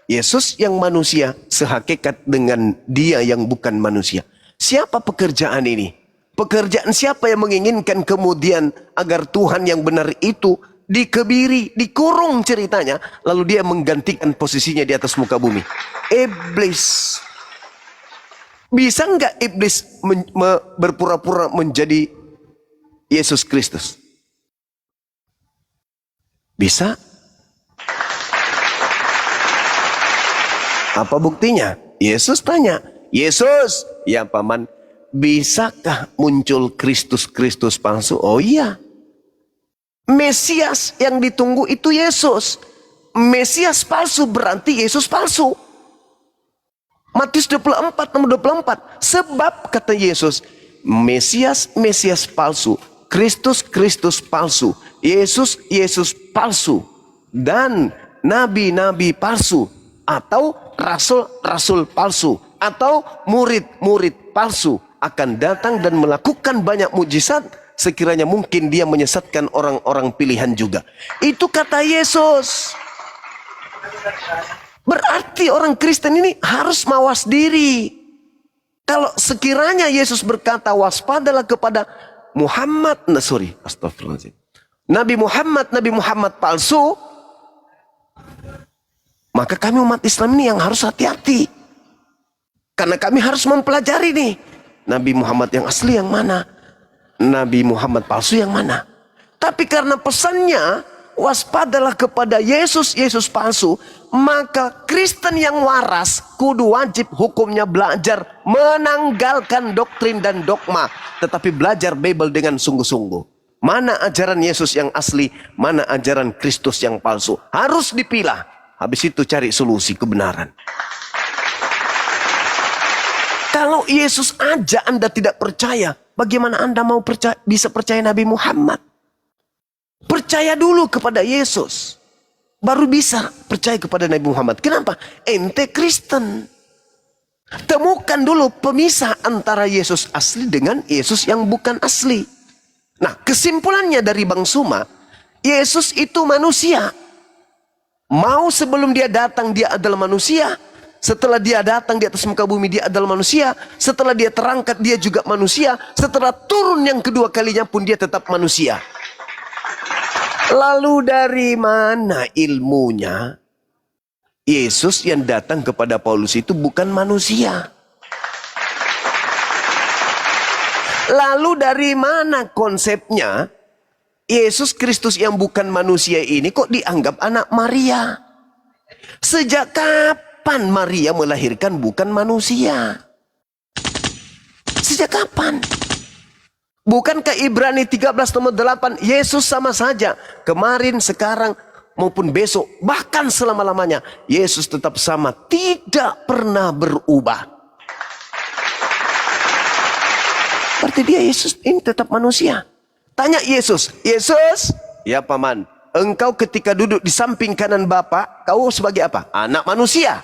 Yesus yang manusia sehakikat dengan dia yang bukan manusia. Siapa pekerjaan ini? Pekerjaan siapa yang menginginkan kemudian agar Tuhan yang benar itu dikebiri, dikurung ceritanya, lalu dia menggantikan posisinya di atas muka bumi? Iblis. Bisa nggak iblis berpura-pura menjadi Yesus Kristus? Bisa. Apa buktinya? Yesus tanya, Yesus, ya paman, bisakah muncul Kristus palsu? Oh iya. Mesias yang ditunggu itu Yesus. Mesias palsu berarti Yesus palsu. Matius 24, nomor 24. Sebab kata Yesus, Mesias palsu, Kristus palsu, Yesus palsu, dan nabi-nabi palsu, atau rasul-rasul palsu. atau murid-murid palsu akan datang dan melakukan banyak mujizat, sekiranya mungkin dia menyesatkan orang-orang pilihan juga. Itu kata Yesus. Berarti orang Kristen ini harus mawas diri. Kalau sekiranya Yesus berkata waspadalah kepada Nabi Muhammad palsu, maka kami umat Islam ini yang harus hati-hati. Karena kami harus mempelajari nih, Nabi Muhammad yang asli yang mana, Nabi Muhammad palsu yang mana. Tapi karena pesannya waspadalah kepada Yesus palsu, maka Kristen yang waras kudu wajib hukumnya belajar menanggalkan doktrin dan dogma, tetapi belajar Bible dengan sungguh-sungguh. Mana ajaran Yesus yang asli, mana ajaran Kristus yang palsu. Harus dipilah. Habis itu cari solusi kebenaran. Kalau Yesus aja Anda tidak percaya, bagaimana Anda mau bisa percaya Nabi Muhammad? Percaya dulu kepada Yesus, baru bisa percaya kepada Nabi Muhammad. Kenapa? Ente Kristen. Temukan dulu pemisah antara Yesus asli dengan Yesus yang bukan asli. Nah, kesimpulannya dari Bang Suma, Yesus itu manusia. Mau sebelum dia datang dia adalah manusia. Setelah dia datang di atas muka bumi dia adalah manusia. Setelah dia terangkat dia juga manusia. Setelah turun yang kedua kalinya pun dia tetap manusia. Lalu dari mana ilmunya? Yesus yang datang kepada Paulus itu bukan manusia. Lalu dari mana konsepnya Yesus Kristus yang bukan manusia ini kok dianggap anak Maria? Sejak kapan Maria melahirkan bukan manusia? Sejak kapan? Bukankah Ibrani 13 nomor 8, Yesus sama saja kemarin, sekarang maupun besok, bahkan selama-lamanya Yesus tetap sama, tidak pernah berubah. Berarti dia Yesus ini tetap manusia. Tanya Yesus, Yesus, ya paman, engkau ketika duduk di samping kanan Bapa, kau sebagai apa? Anak manusia.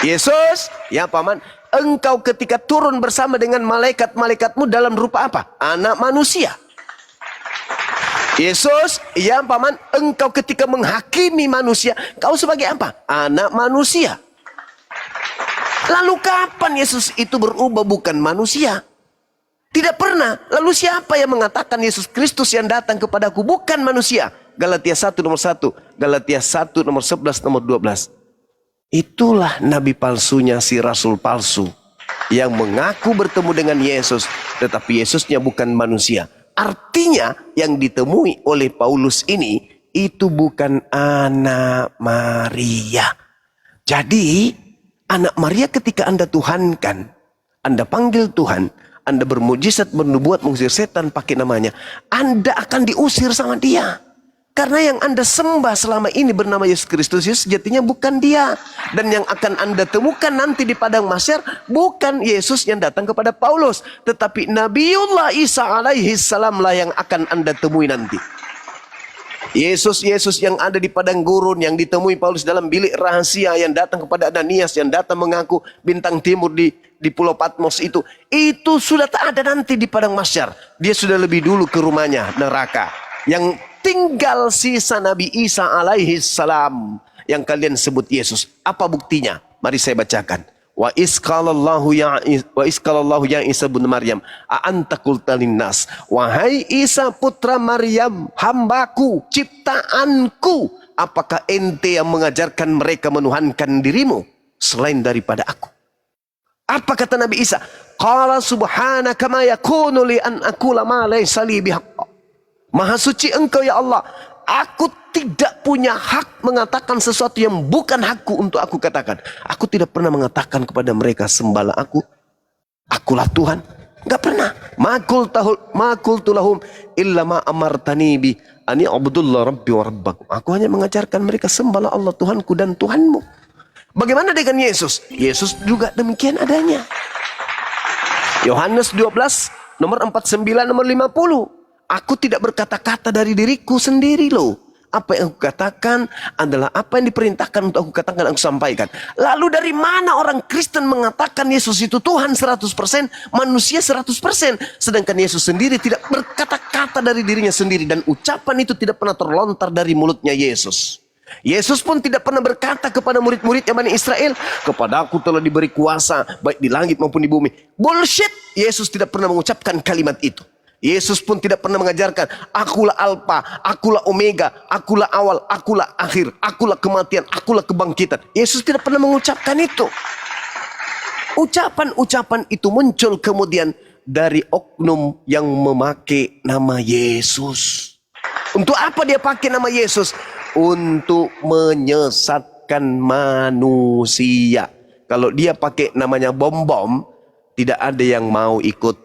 Yesus, ya paman, engkau ketika turun bersama dengan malaikat-malaikatmu dalam rupa apa? Anak manusia. Yesus, ya paman, engkau ketika menghakimi manusia, kau sebagai apa? Anak manusia. Lalu kapan Yesus itu berubah bukan manusia? Tidak pernah. Lalu siapa yang mengatakan Yesus Kristus yang datang kepadaku bukan manusia? Galatia 1 nomor 1, Galatia 1 nomor 11 nomor 12. Itulah nabi palsunya si rasul palsu yang mengaku bertemu dengan Yesus, tetapi Yesusnya bukan manusia. Artinya yang ditemui oleh Paulus ini itu bukan anak Maria. Jadi anak Maria ketika Anda tuhankan, Anda panggil Tuhan, Anda bermujizat, bernubuat, mengusir setan pakai namanya, Anda akan diusir sama dia. Karena yang Anda sembah selama ini bernama Yesus Kristus, sejatinya bukan dia. Dan yang akan Anda temukan nanti di padang mahsyar bukan Yesus yang datang kepada Paulus, tetapi Nabiullah Isa alaihi salam lah yang akan Anda temui nanti. Yesus yang ada di padang gurun, yang ditemui Paulus dalam bilik rahasia, yang datang kepada Ananias, yang datang mengaku bintang timur di Pulau Patmos itu sudah tak ada nanti di padang mahsyar. Dia sudah lebih dulu ke rumahnya, neraka. Yang tinggal sisa Nabi Isa alaihi salam yang kalian sebut Yesus. Apa buktinya? Mari saya bacakan. Wa isqalallahu ya Isa bin Maryam a anta qulta linnas, wahai Isa putra Maryam, hambaku, ciptaanku, apakah ente yang mengajarkan mereka menuhankan dirimu selain daripada aku? Apa kata Nabi Isa? Qala subhanaka ma yakunu li an aqula ma laysa li bihaq. Maha suci engkau ya Allah, aku tidak punya hak mengatakan sesuatu yang bukan hakku untuk aku katakan. Aku tidak pernah mengatakan kepada mereka sembahlah aku, akulah Tuhan. Enggak pernah. Ma qultu lahum illa ma amartani bi ani abdullah rabbi wa rabbakum. Aku hanya mengajarkan mereka sembahlah Allah Tuhanku dan Tuhanmu. Bagaimana dengan Yesus? Yesus juga demikian adanya. Yohanes 12 nomor 49 nomor 50. Aku tidak berkata-kata dari diriku sendiri loh. Apa yang aku katakan adalah apa yang diperintahkan untuk aku katakan, aku sampaikan. Lalu dari mana orang Kristen mengatakan Yesus itu Tuhan 100%, manusia 100%. Sedangkan Yesus sendiri tidak berkata-kata dari dirinya sendiri. Dan ucapan itu tidak pernah terlontar dari mulutnya Yesus. Yesus pun tidak pernah berkata kepada murid-muridnya Bani Israel, kepadaku telah diberi kuasa baik di langit maupun di bumi. Bullshit. Yesus tidak pernah mengucapkan kalimat itu. Yesus pun tidak pernah mengajarkan, akulah Alfa, akulah Omega, akulah awal, akulah akhir, akulah kematian, akulah kebangkitan. Yesus tidak pernah mengucapkan itu. Ucapan-ucapan itu muncul kemudian dari oknum yang memakai nama Yesus. Untuk apa dia pakai nama Yesus? Untuk menyesatkan manusia. Kalau dia pakai namanya bom-bom, tidak ada yang mau ikut.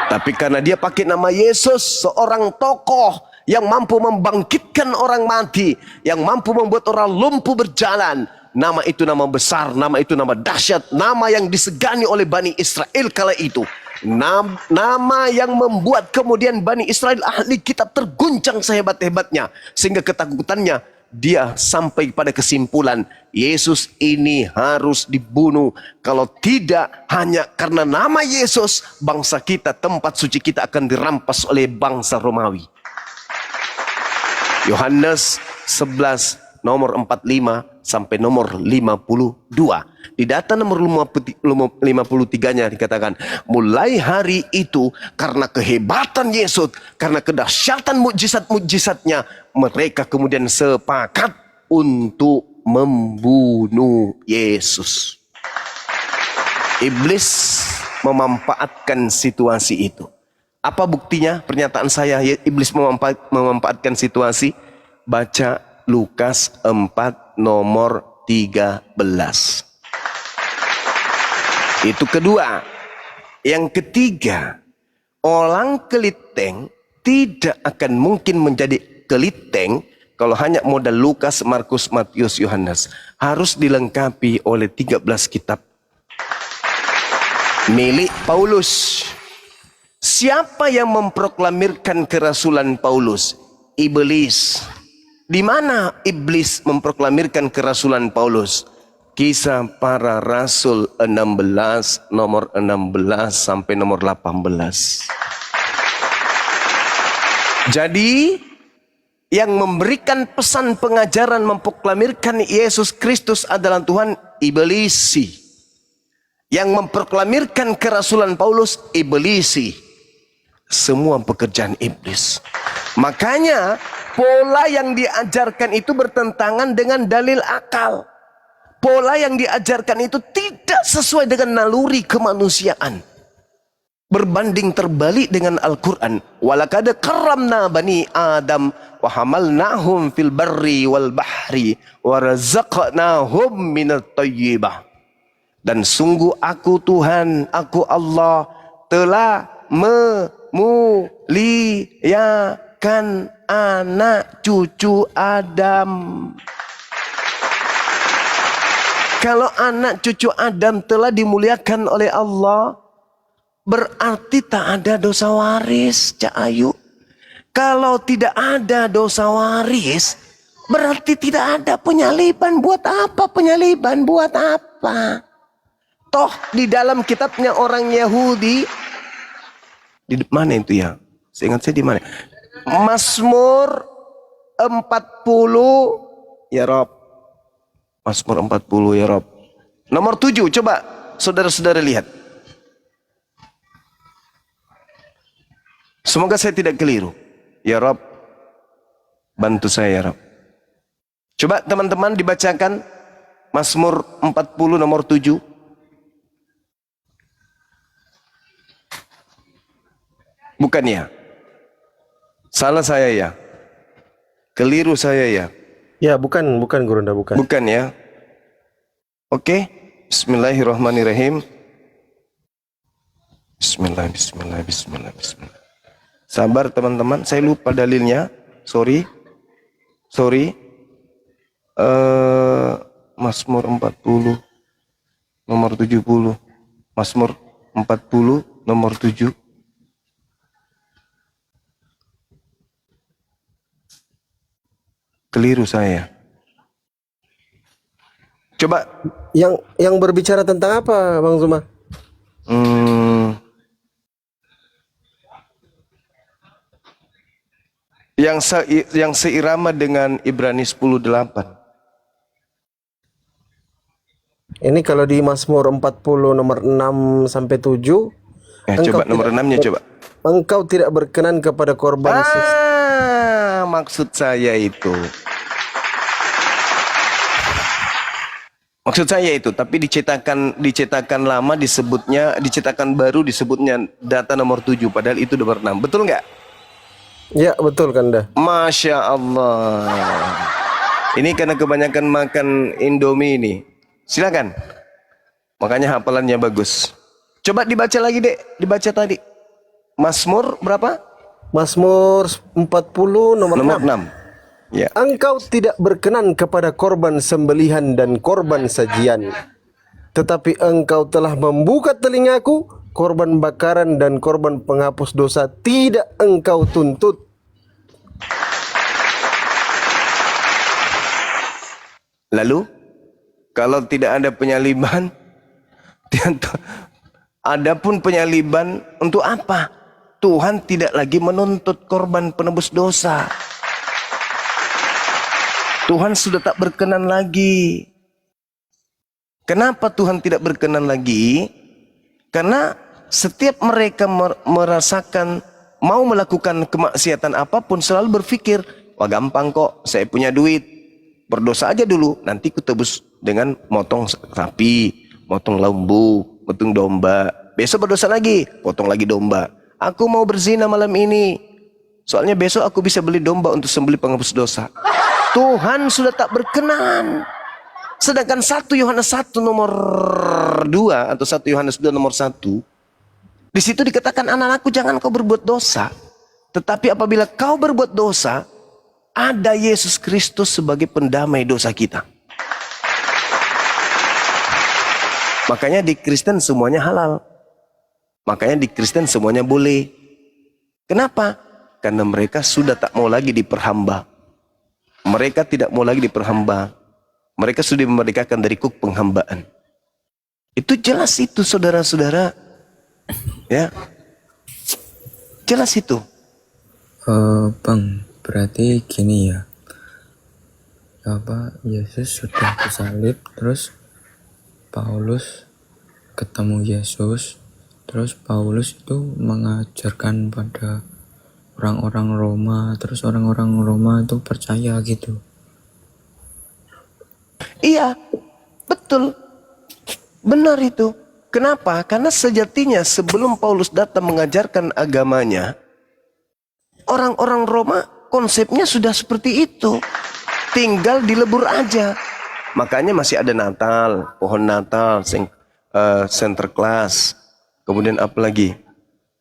Tapi karena dia pakai nama Yesus, seorang tokoh yang mampu membangkitkan orang mati, yang mampu membuat orang lumpuh berjalan. Nama itu nama besar, nama itu nama dahsyat, nama yang disegani oleh Bani Israel kala itu. Nama yang membuat kemudian Bani Israel ahli kitab terguncang sehebat-hebatnya. Sehingga ketakutannya dia sampai pada kesimpulan, Yesus ini harus dibunuh. Kalau tidak, hanya karena nama Yesus, bangsa kita, tempat suci kita akan dirampas oleh bangsa Romawi. Yohanes 11 nomor 45 sampai nomor 52. Di data nomor 53-nya dikatakan, mulai hari itu karena kehebatan Yesus, karena kedahsyatan mukjizat-mukjizatnya, mereka kemudian sepakat untuk membunuh Yesus. Iblis memanfaatkan situasi itu. Apa buktinya? Pernyataan saya, iblis memanfaatkan situasi. Baca Lukas 4 nomor 13. Itu kedua. Yang ketiga, orang keliteng tidak akan mungkin menjadi keliteng kalau hanya modal Lukas, Markus, Matius, Yohanes. Harus dilengkapi oleh 13 kitab milik Paulus. Siapa yang memproklamirkan kerasulan Paulus? Iblis. Di mana iblis memproklamirkan kerasulan Paulus? Kisah Para Rasul 16 nomor 16 sampai nomor 18. Jadi yang memberikan pesan pengajaran memproklamirkan Yesus Kristus adalah Tuhan, iblisi. Yang memproklamirkan kerasulan Paulus, iblisi. Semua pekerjaan iblis. Makanya pola yang diajarkan itu bertentangan dengan dalil akal. Pola yang diajarkan itu tidak sesuai dengan naluri kemanusiaan. Berbanding terbalik dengan Al-Quran. Walaqad karramna bani Adam wa hamalnahum fil barri wal bahri wa razaqnahum minat thayyibah. Dan sungguh aku Tuhan, aku Allah telah memuliakan anak cucu Adam. Kalau anak cucu Adam telah dimuliakan oleh Allah, berarti tak ada dosa waris, Cak Ayu. Kalau tidak ada dosa waris, berarti tidak ada penyaliban. Buat apa penyaliban? Buat apa? Toh di dalam kitabnya orang Yahudi, di mana itu ya? Seingat saya di mana? Mazmur 40 ya Rob. Mazmur 40 ya Rob. Nomor 7, coba saudara-saudara lihat. Semoga saya tidak keliru. Ya Rob, bantu saya ya Rob. Coba teman-teman dibacakan Mazmur 40 nomor 7. Bukan ya? Salah saya ya? Keliru saya ya? Ya, bukan Gurunda, bukan. Bukan ya? Oke. Bismillahirrahmanirrahim. Bismillah. Sabar teman-teman, saya lupa dalilnya. Sorry. Mazmur 40 nomor 70. Mazmur 40 nomor 7. keliru saya. Coba Yang berbicara tentang apa, Bang Zuma? yang seirama dengan Ibrani 10:8. Ini kalau di Mazmur 40 nomor 6 sampai 7, Coba nomor 6-nya coba. engkau tidak berkenan kepada korban Maksud saya itu. Maksud saya itu, tapi dicetakan lama disebutnya, dicetakan baru disebutnya data nomor 7, padahal itu nomor 6. Betul nggak? Ya, betul Kanda. Masya Allah. Ini karena kebanyakan makan Indomie ini. Silakan. Makanya hafalannya bagus. Coba dibaca lagi, Dek. Dibaca tadi. Mazmur berapa? Mazmur 40 nomor 6. Ya. Engkau tidak berkenan kepada korban sembelihan dan korban sajian, tetapi engkau telah membuka telingaku, korban bakaran dan korban penghapus dosa tidak engkau tuntut. Lalu, kalau tidak ada penyaliban, adapun penyaliban untuk apa? Tuhan tidak lagi menuntut korban penebus dosa. Tuhan sudah tak berkenan lagi. Kenapa Tuhan tidak berkenan lagi? Karena setiap mereka merasakan mau melakukan kemaksiatan apapun selalu berpikir, wah gampang kok, saya punya duit, berdosa aja dulu, nanti ku tebus dengan motong sapi, motong lembu, motong domba. Besok berdosa lagi, potong lagi domba. Aku mau berzina malam ini, soalnya besok aku bisa beli domba untuk sembelih penghapus dosa. Tuhan sudah tak berkenan. Sedangkan 1 Yohanes 1 nomor 2 atau 1 Yohanes 2 nomor 1, di situ dikatakan, anak-anakku jangan kau berbuat dosa, tetapi apabila kau berbuat dosa, ada Yesus Kristus sebagai pendamai dosa kita. Makanya di Kristen semuanya halal. Makanya di Kristen semuanya boleh. Kenapa? Karena mereka sudah tak mau lagi diperhamba. Mereka tidak mau lagi diperhamba. Mereka sudah memerdekakan dari kuk penghambaan. Itu jelas itu, saudara-saudara. Ya, jelas itu. Bang, berarti gini ya. Yesus sudah disalib, terus Paulus ketemu Yesus, terus Paulus itu mengajarkan pada orang-orang Roma, terus orang-orang Roma itu percaya gitu. Iya, betul. Benar itu. Kenapa? Karena sejatinya sebelum Paulus datang mengajarkan agamanya, orang-orang Roma konsepnya sudah seperti itu. Tinggal dilebur aja. Makanya masih ada Natal, pohon Natal, Sinterklas, kemudian apa lagi?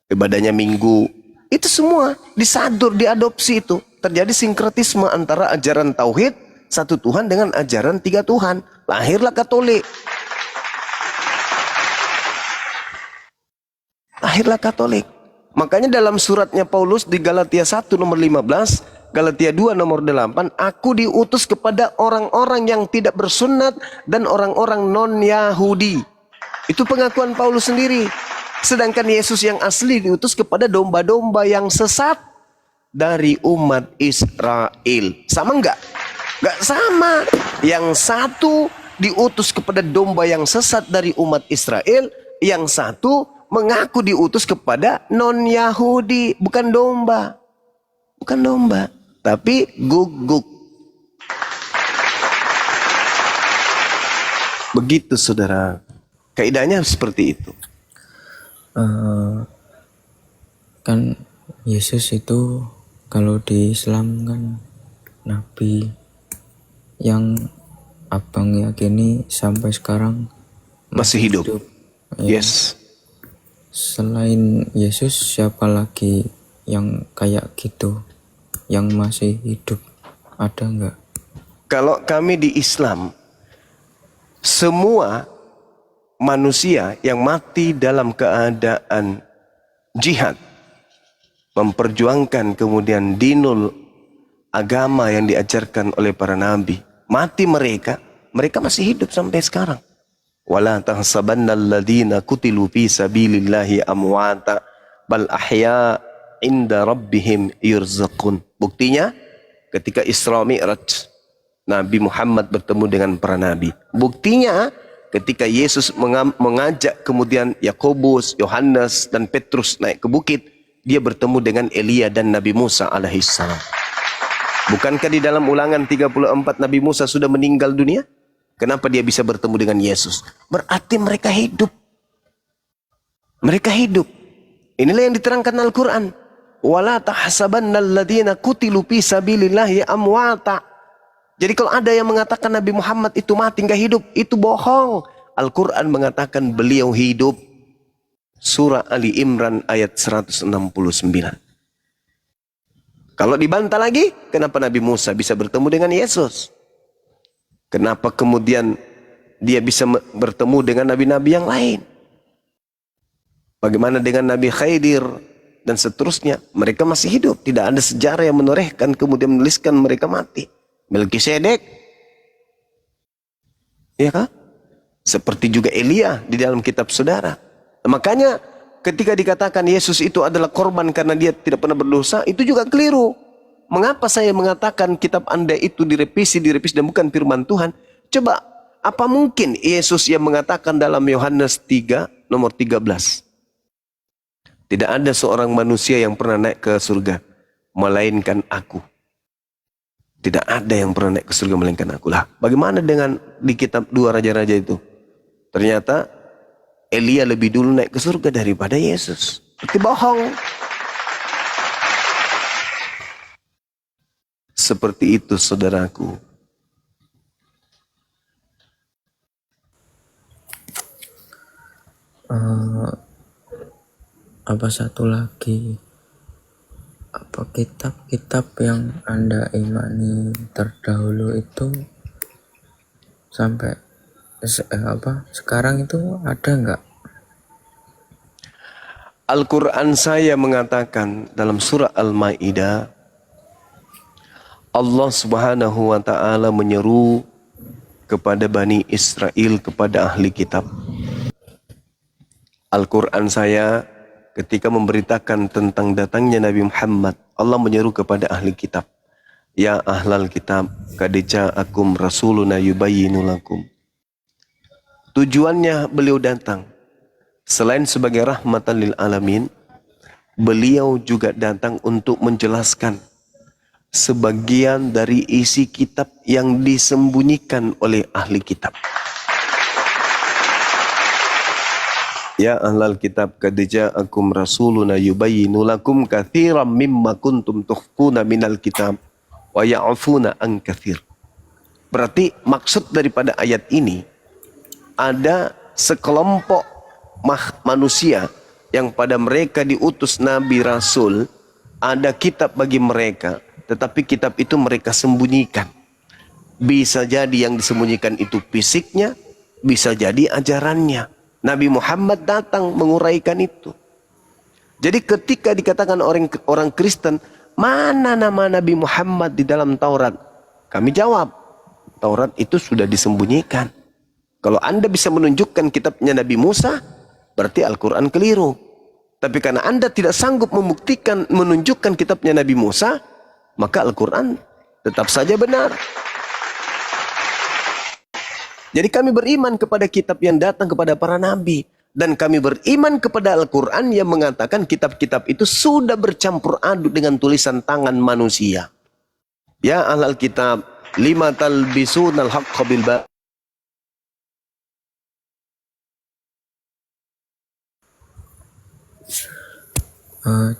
Ibadahnya Minggu. Itu semua disadur, diadopsi itu. Terjadi sinkretisme antara ajaran Tauhid, satu Tuhan dengan ajaran tiga Tuhan. Lahirlah Katolik. Lahirlah Katolik. Makanya dalam suratnya Paulus di Galatia 1 nomor 15, Galatia 2 nomor 8, aku diutus kepada orang-orang yang tidak bersunat dan orang-orang non-Yahudi. Itu pengakuan Paulus sendiri. Sedangkan Yesus yang asli diutus kepada domba-domba yang sesat dari umat Israel. Sama enggak? Enggak sama. Yang satu diutus kepada domba yang sesat dari umat Israel, yang satu mengaku diutus kepada non-Yahudi, bukan domba. Bukan domba, tapi guguk. Begitu saudara. Kaidahnya seperti itu. Kan Yesus itu kalau di Islam kan nabi yang abang yakini sampai sekarang Masih hidup. Ya. Yes. Selain Yesus siapa lagi yang kayak gitu yang masih hidup, ada nggak? Kalau kami di Islam, semua manusia yang mati dalam keadaan jihad, memperjuangkan kemudian dinul agama yang diajarkan oleh para nabi. Mati mereka, mereka masih hidup sampai sekarang. Wala tahsabanna alladhina kutilu fi sabilillahi amwata bal ahya inda rabbihim yurzaqun. Buktinya ketika Isra Mi'raj Nabi Muhammad bertemu dengan para nabi. Buktinya ketika Yesus mengajak kemudian Yakobus, Yohanes dan Petrus naik ke bukit, dia bertemu dengan Elia dan Nabi Musa alaihissalam. Bukankah di dalam Ulangan 34 Nabi Musa sudah meninggal dunia? Kenapa dia bisa bertemu dengan Yesus? Berarti mereka hidup. Mereka hidup. Inilah yang diterangkan Al-Quran. Wala tahsabanna alladhina kutilu fi sabilillahi amwata. Jadi kalau ada yang mengatakan Nabi Muhammad itu mati nggak hidup, itu bohong. Al-Quran mengatakan beliau hidup. Surah Ali Imran ayat 169. Kalau dibantah lagi, kenapa Nabi Musa bisa bertemu dengan Yesus? Kenapa kemudian dia bisa bertemu dengan nabi-nabi yang lain? Bagaimana dengan Nabi Khidir dan seterusnya? Mereka masih hidup. Tidak ada sejarah yang menorehkan kemudian menuliskan mereka mati. Melkisedek, ya kan? Seperti juga Elia di dalam kitab saudara. Makanya ketika dikatakan Yesus itu adalah korban karena dia tidak pernah berdosa, itu juga keliru. Mengapa saya mengatakan kitab Anda itu direvisi dan bukan firman Tuhan? Coba, apa mungkin Yesus yang mengatakan dalam Yohanes 3 nomor 13? Tidak ada seorang manusia yang pernah naik ke surga melainkan aku. Tidak ada yang pernah naik ke surga melainkan aku. Lah, bagaimana dengan di kitab 2 raja-raja itu? Ternyata Elia lebih dulu naik ke surga daripada Yesus. Itu bohong. Seperti itu saudaraku. Apa satu lagi, apa kitab-kitab yang Anda imani terdahulu itu sampai sekarang itu ada nggak? Al-Quran saya mengatakan dalam surah Al-Ma'idah, Allah Subhanahu wa ta'ala menyeru kepada Bani Israel, kepada ahli kitab. Al-Quran saya ketika memberitakan tentang datangnya Nabi Muhammad, Allah menyeru kepada ahli kitab. Ya ahlal kitab, qad ja'akum rasuluna yubayyinu lakum. Tujuannya beliau datang. Selain sebagai rahmatan lil alamin, beliau juga datang untuk menjelaskan sebagian dari isi kitab yang disembunyikan oleh ahli kitab. Ya ahlal kitab, qad ja'akum rasuluna yubayyinu lakum katsiran mimma kuntum tukhfuna minal kitab wa ya'funa an katsir. Berarti maksud daripada ayat ini, ada sekelompok manusia yang pada mereka diutus Nabi Rasul, ada kitab bagi mereka, tetapi kitab itu mereka sembunyikan. Bisa jadi yang disembunyikan itu fisiknya, bisa jadi ajarannya. Nabi Muhammad datang menguraikan itu. Jadi ketika dikatakan orang Kristen, mana nama Nabi Muhammad di dalam Taurat? Kami jawab, Taurat itu sudah disembunyikan. Kalau Anda bisa menunjukkan kitabnya Nabi Musa, berarti Al-Quran keliru. Tapi karena Anda tidak sanggup membuktikan, menunjukkan kitabnya Nabi Musa, maka Al-Quran tetap saja benar. Jadi kami beriman kepada kitab yang datang kepada para nabi. Dan kami beriman kepada Al-Quran yang mengatakan kitab-kitab itu sudah bercampur aduk dengan tulisan tangan manusia. Ya ahlal kitab, lima talbisunal haqqa bil batil.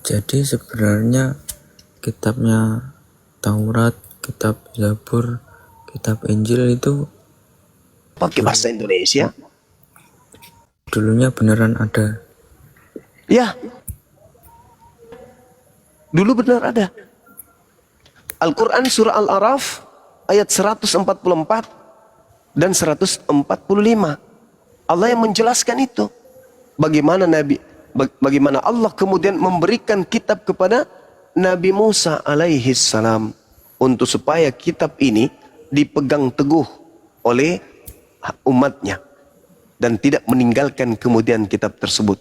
Jadi sebenarnya kitabnya Taurat, kitab Zabur, kitab Injil itu Pakai bahasa Indonesia. dulunya beneran ada. Ya. Dulu benar ada. Al-Quran surah Al-Araf ayat 144 dan 145. Allah yang menjelaskan itu. Bagaimana Allah kemudian memberikan kitab kepada Nabi Musa alaihi salam. untuk supaya kitab ini dipegang teguh oleh umatnya dan tidak meninggalkan kemudian kitab tersebut.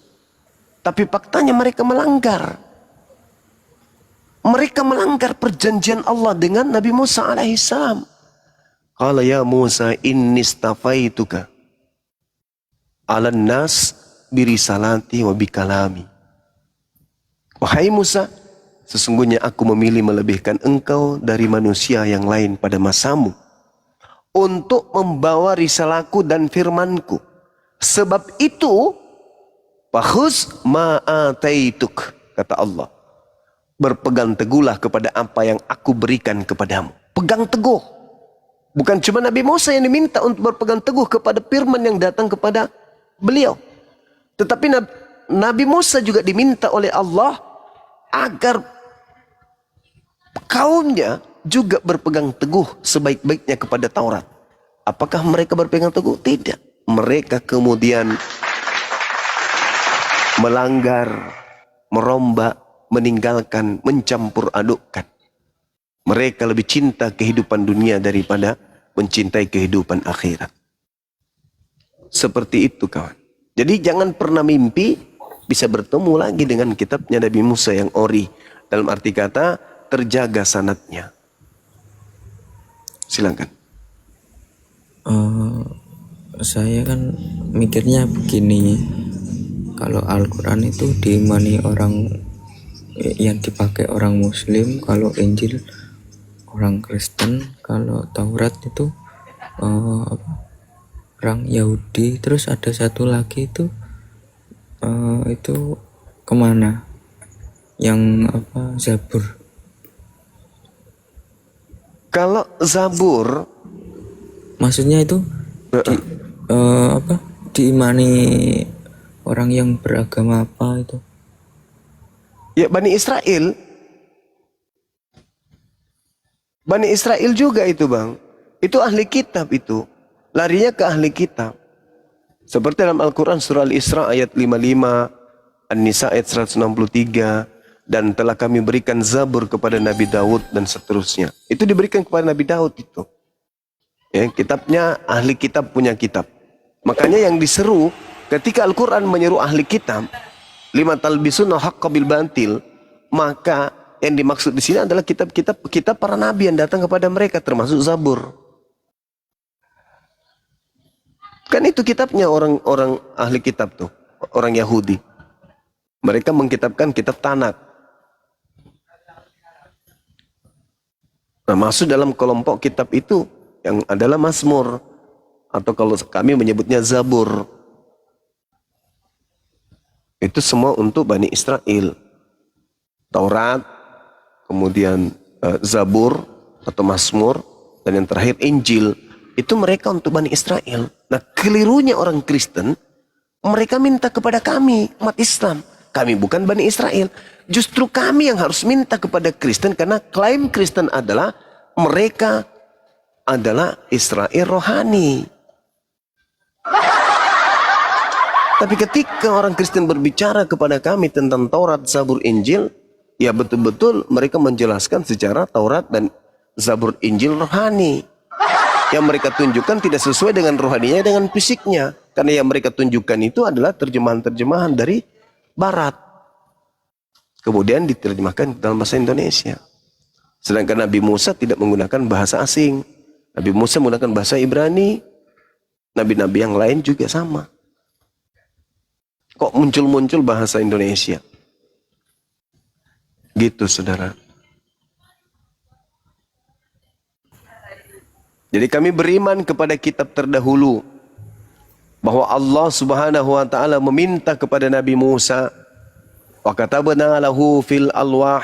Tapi faktanya mereka melanggar. Mereka melanggar perjanjian Allah dengan Nabi Musa alaihissalam. Qala ya Musa inni istafaituka 'alan nas birisalati wa bikalami. Wahai Musa, sesungguhnya aku memilih melebihkan engkau dari manusia yang lain pada masamu untuk membawa risalahku dan firmanku. Sebab itu fakhuz ma ataituk, kata Allah. Berpegang teguhlah kepada apa yang aku berikan kepadamu. Pegang teguh. Bukan cuma Nabi Musa yang diminta untuk berpegang teguh kepada firman yang datang kepada beliau. Tetapi Nabi Musa juga diminta oleh Allah agar kaumnya juga berpegang teguh sebaik-baiknya kepada Taurat. Apakah mereka berpegang teguh? Tidak. Mereka kemudian melanggar, merombak, meninggalkan, mencampur adukkan. Mereka lebih cinta kehidupan dunia daripada mencintai kehidupan akhirat. Seperti itu kawan. Jadi jangan pernah mimpi bisa bertemu lagi dengan kitabnya Nabi Musa yang ori. Dalam arti kata terjaga sanadnya. Silakan. Saya kan mikirnya begini, kalau Al-Quran itu diimani orang yang dipakai orang Muslim, kalau Injil orang Kristen, kalau Taurat itu orang Yahudi, terus ada satu lagi itu kemana? Yang Zabur. Kalau Zabur, maksudnya itu diimani orang yang beragama apa itu? ya Bani Israel. Bani Israel juga itu bang. Itu ahli kitab itu. Larinya ke ahli kitab. Seperti dalam Al-Quran surah Al-Isra ayat 55. An-Nisa ayat 163. Dan telah kami berikan Zabur kepada Nabi Daud dan seterusnya. Itu diberikan kepada Nabi Daud itu. Ya, kitabnya ahli kitab punya kitab. Makanya yang diseru ketika Al-Quran menyeru ahli kitab. Lima talbisuna haqqa bil batil, maka yang dimaksud di sini adalah kitab para nabi yang datang kepada mereka, termasuk Zabur. Kan itu kitabnya orang-orang ahli kitab tuh, orang Yahudi. Mereka mengkitabkan kitab Tanakh. Nah, masuk dalam kelompok kitab itu yang adalah Mazmur, atau kalau kami menyebutnya Zabur. Itu semua untuk Bani Israel. Taurat, kemudian Zabur atau Mazmur, dan yang terakhir Injil. Itu mereka untuk Bani Israel. Nah, kelirunya orang Kristen, mereka minta kepada kami, umat Islam. Kami bukan Bani Israel. Justru kami yang harus minta kepada Kristen, karena klaim Kristen adalah mereka adalah Israel rohani. Tapi ketika orang Kristen berbicara kepada kami tentang Taurat, Zabur, Injil, ya betul-betul mereka menjelaskan secara Taurat dan Zabur, Injil rohani. Yang mereka tunjukkan tidak sesuai dengan rohaninya, dengan fisiknya. Karena yang mereka tunjukkan itu adalah terjemahan-terjemahan dari Barat. Kemudian diterjemahkan dalam bahasa Indonesia. Sedangkan Nabi Musa tidak menggunakan bahasa asing. Nabi Musa menggunakan bahasa Ibrani. Nabi-nabi yang lain juga sama. Kok muncul-muncul bahasa Indonesia? Gitu saudara. Jadi kami beriman kepada kitab terdahulu. Bahwa Allah subhanahu wa ta'ala meminta kepada Nabi Musa. Wa katabna lahu fil alwah.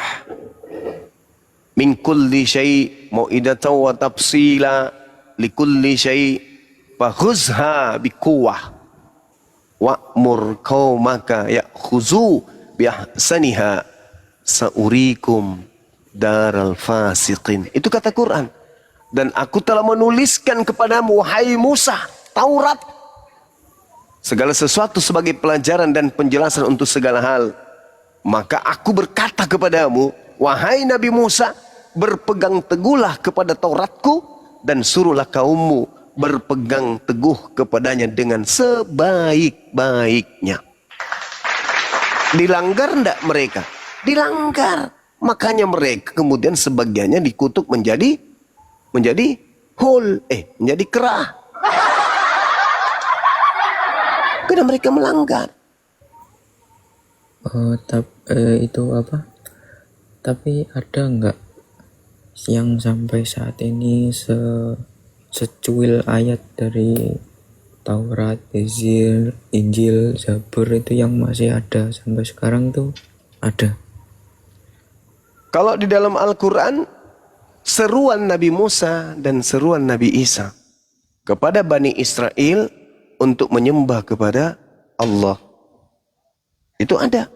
Min kulli syai' mau'idatan wa tafsila. Likulli syai' fakhuzha bikuwah. Wa'mur qaumaka ya'khuzu biahsaniha sa'urikum daral fasiqin. Itu kata Quran. Dan aku telah menuliskan kepadamu, wahai Musa, Taurat. Segala sesuatu sebagai pelajaran dan penjelasan untuk segala hal. Maka aku berkata kepadamu, wahai Nabi Musa, berpegang teguhlah kepada Tauratku dan suruhlah kaummu berpegang teguh kepadanya dengan sebaik-baiknya. Dilanggar enggak mereka? Dilanggar. Makanya mereka kemudian sebagiannya dikutuk menjadi menjadi kerah. Karena mereka melanggar. Itu apa? Tapi ada nggak yang sampai saat ini secuil ayat dari Taurat, Injil, Zabur itu yang masih ada sampai sekarang tuh ada? Kalau di dalam Al-Quran, seruan Nabi Musa dan seruan Nabi Isa kepada Bani Israel untuk menyembah kepada Allah, itu ada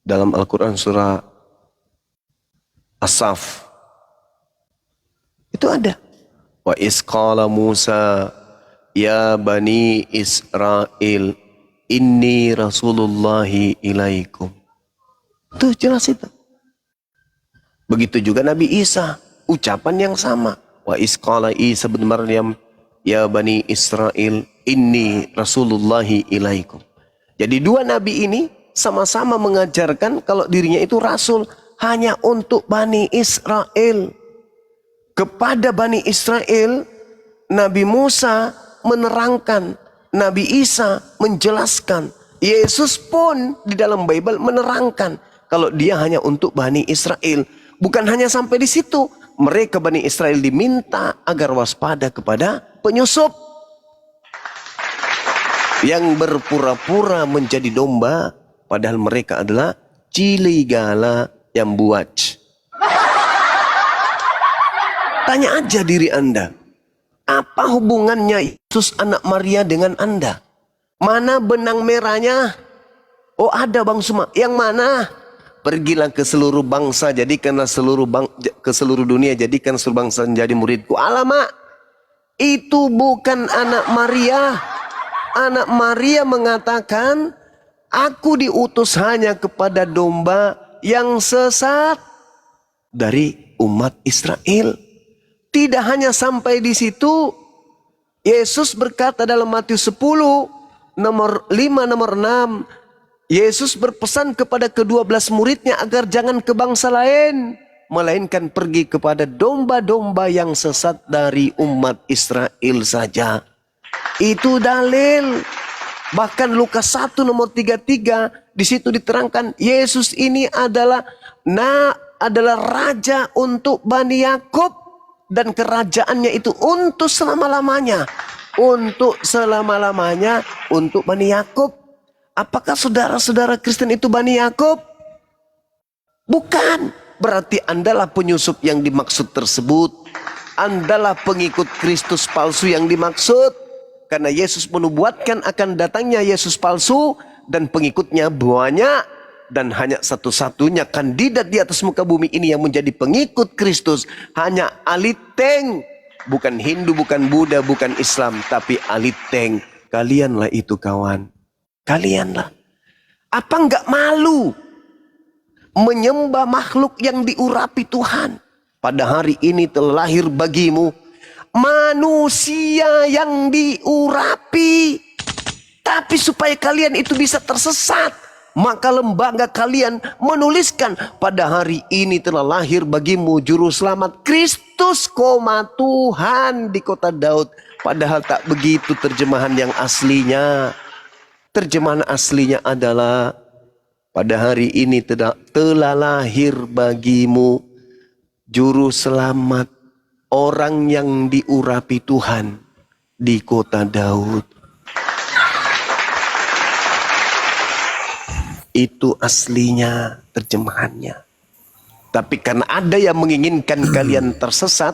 dalam Al-Quran surah As-Saff. Itu ada. Wa isqala Musa ya Bani Israel inni rasulullahi ilaikum. Itu jelas itu. Begitu juga Nabi Isa, ucapan yang sama. Wa isqala Isa bin Maryam ya Bani Israel inni rasulullahi ilaikum. Jadi dua nabi ini sama-sama mengajarkan kalau dirinya itu rasul hanya untuk Bani Israel. Kepada Bani Israel, Nabi Musa menerangkan, Nabi Isa menjelaskan. Yesus pun di dalam Bible menerangkan kalau dia hanya untuk Bani Israel. Bukan hanya sampai di situ, mereka Bani Israel diminta agar waspada kepada penyusup yang berpura-pura menjadi domba, padahal mereka adalah ciligala yang buat. Tanya aja diri Anda, apa hubungannya Yesus anak Maria dengan Anda? Mana benang merahnya? Oh ada Bang Suma, yang mana? Pergilah ke seluruh bangsa, jadikanlah ke seluruh dunia, jadikan seluruh bangsa menjadi muridku. Alamak, itu bukan anak Maria. Anak Maria mengatakan, aku diutus hanya kepada domba yang sesat dari umat Israel. Tidak hanya sampai di situ, Yesus berkata dalam Matius 10, nomor 5, nomor 6, Yesus berpesan kepada ke-12 muridnya agar jangan ke bangsa lain, melainkan pergi kepada domba-domba yang sesat dari umat Israel saja. Itu dalil. Bahkan Lukas 1 nomor 33 di situ diterangkan Yesus ini adalah raja untuk Bani Yakub dan kerajaannya itu untuk selama-lamanya. Untuk selama-lamanya untuk Bani Yakub. Apakah saudara-saudara Kristen itu Bani Yakub? Bukan. Berarti Andalah penyusup yang dimaksud tersebut. Andalah pengikut Kristus palsu yang dimaksud. Karena Yesus menubuatkan akan datangnya Yesus palsu dan pengikutnya banyak. Dan hanya satu-satunya kandidat di atas muka bumi ini yang menjadi pengikut Kristus hanya Aliteng. Bukan Hindu, bukan Buddha, bukan Islam, tapi Aliteng. Kalianlah itu kawan. Kalianlah. Apa enggak malu menyembah makhluk yang diurapi Tuhan? Pada hari ini telah lahir bagimu manusia yang diurapi. Tapi supaya kalian itu bisa tersesat, maka lembaga kalian menuliskan pada hari ini telah lahir bagimu juru selamat Kristus, Tuhan di kota Daud. Padahal tak begitu terjemahan yang aslinya. Terjemahan aslinya adalah pada hari ini telah lahir bagimu juru selamat, orang yang diurapi Tuhan di kota Daud. Itu aslinya terjemahannya. Tapi karena ada yang menginginkan kalian tersesat,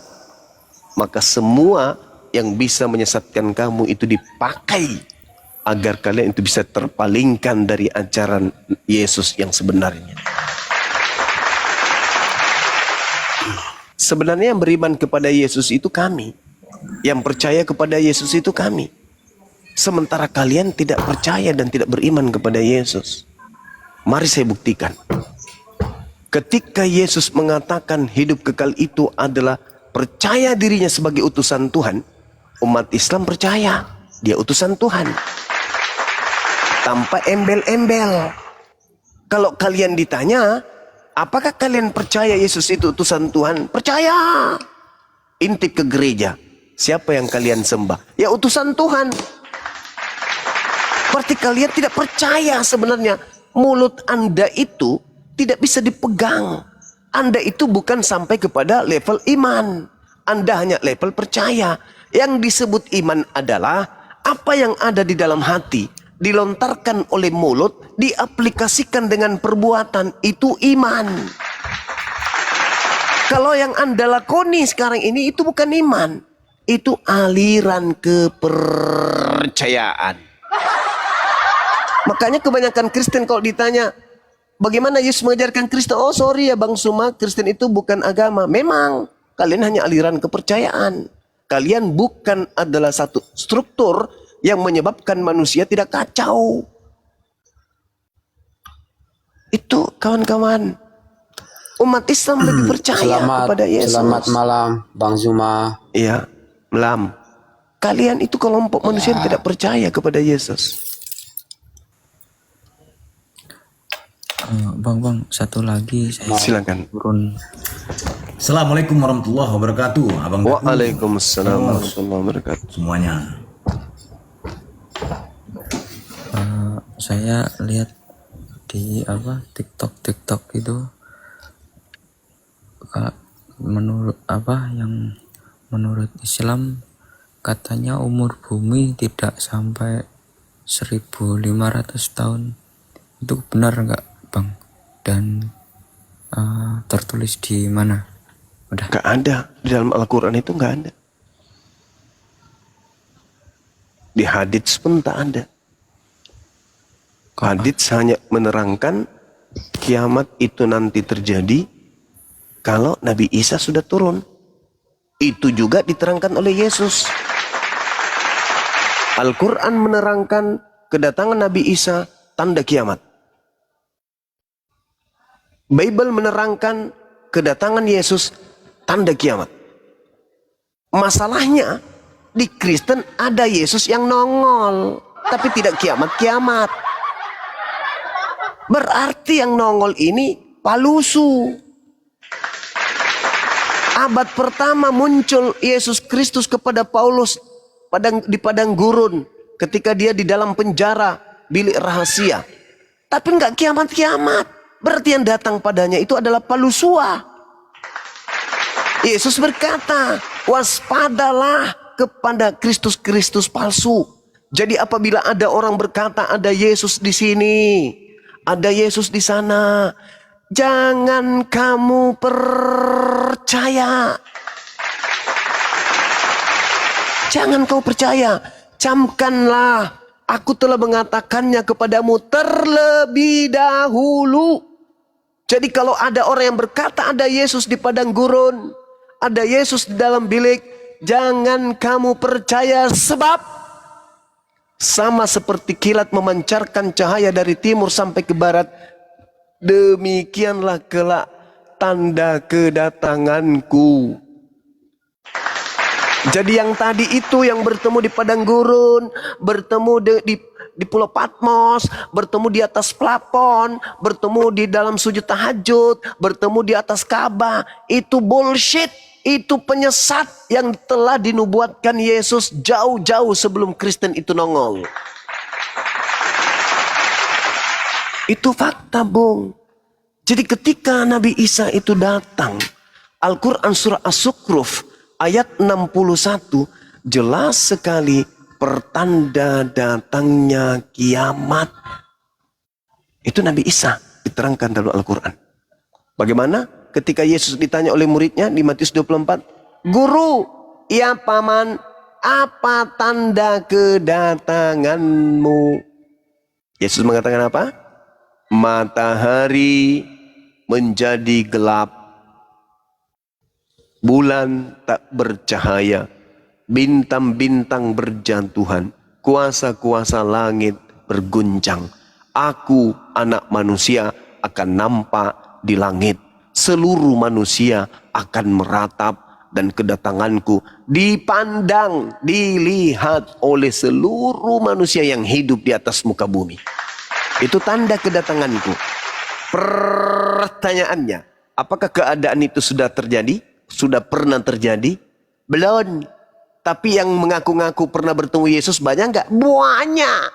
maka semua yang bisa menyesatkan kamu itu dipakai agar kalian itu bisa terpalingkan dari ajaran Yesus yang sebenarnya. Sebenarnya yang beriman kepada Yesus itu kami. Yang percaya kepada Yesus itu kami. Sementara kalian tidak percaya dan tidak beriman kepada Yesus. Mari saya buktikan. Ketika Yesus mengatakan hidup kekal itu adalah percaya dirinya sebagai utusan Tuhan, umat Islam percaya dia utusan Tuhan. Tanpa embel-embel. Kalau kalian ditanya, apakah kalian percaya Yesus itu utusan Tuhan? Percaya. Intip ke gereja. Siapa yang kalian sembah? Ya utusan Tuhan. Berarti kalian tidak percaya sebenarnya. Mulut Anda itu tidak bisa dipegang. Anda itu bukan sampai kepada level iman. Anda hanya level percaya. Yang disebut iman adalah apa yang ada di dalam hati, dilontarkan oleh mulut, diaplikasikan dengan perbuatan. Itu iman. Kalau yang Anda lakoni sekarang ini, itu bukan iman. Itu aliran kepercayaan. Makanya kebanyakan Kristen kalau ditanya, bagaimana Yesus mengajarkan Kristen? Oh sorry ya Bang Suma, Kristen itu bukan agama. Memang, kalian hanya aliran kepercayaan. Kalian bukan adalah satu struktur yang menyebabkan manusia tidak kacau. Itu kawan-kawan. Umat Islam lebih percaya kepada Yesus. Selamat malam Bang Zuma. Iya, malam. Kalian itu kelompok manusia yang tidak percaya kepada Yesus. Bang, satu lagi saya Silakan. turun. Assalamualaikum warahmatullahi wabarakatuh, Abang Daku, Waalaikumsalam warahmatullahi wabarakatuh. semuanya. Saya lihat di TikTok itu, menurut menurut Islam katanya umur bumi tidak sampai 1500 tahun. Itu benar nggak Bang? Dan tertulis di mana? Udah. Gak ada. Di dalam Al-Quran itu gak ada. Di hadits pun tak ada. Hadits hanya menerangkan kiamat itu nanti terjadi kalau Nabi Isa sudah turun. Itu juga diterangkan oleh Yesus. Al-Quran menerangkan kedatangan Nabi Isa tanda kiamat. Bible menerangkan kedatangan Yesus tanda kiamat. Masalahnya di Kristen ada Yesus yang nongol, tapi tidak kiamat-kiamat. Berarti yang nongol ini palusu. Abad pertama muncul Yesus Kristus kepada Paulus di padang gurun ketika dia di dalam penjara bilik rahasia. Tapi enggak kiamat-kiamat. Berarti yang datang padanya itu adalah palusua. Yesus berkata, waspadalah kepada Kristus-Kristus palsu. Jadi apabila ada orang berkata ada Yesus di sini, ada Yesus di sana, jangan kamu percaya. Jangan kau percaya. Camkanlah, aku telah mengatakannya kepadamu terlebih dahulu. Jadi kalau ada orang yang berkata ada Yesus di padang gurun, ada Yesus di dalam bilik, jangan kamu percaya, sebab sama seperti kilat memancarkan cahaya dari timur sampai ke barat, demikianlah kelak tanda kedatanganku. Jadi yang tadi itu yang bertemu di padang gurun, bertemu di Pulau Patmos, bertemu di atas plafon, bertemu di dalam sujud tahajud, bertemu di atas Ka'bah, itu bullshit, itu penyesat yang telah dinubuatkan Yesus jauh-jauh sebelum Kristen itu nongol. Itu fakta, Bung. Jadi ketika Nabi Isa itu datang, Al-Quran surah As-Sukruf ayat 61 jelas sekali pertanda datangnya kiamat. Itu Nabi Isa diterangkan dalam Al-Quran. Bagaimana ketika Yesus ditanya oleh muridnya di Matius 24, Guru, ya paman, apa tanda kedatanganmu? Yesus mengatakan apa? Matahari menjadi gelap, bulan tak bercahaya, bintang-bintang berjatuhan, kuasa-kuasa langit berguncang. Aku, anak manusia, akan nampak di langit. seluruh manusia akan meratap dan kedatanganku dipandang, dilihat oleh seluruh manusia yang hidup di atas muka bumi. Itu tanda kedatanganku. Pertanyaannya, apakah keadaan itu sudah terjadi? Sudah pernah terjadi? Belum. Tapi yang mengaku-ngaku pernah bertemu Yesus banyak nggak? Banyak.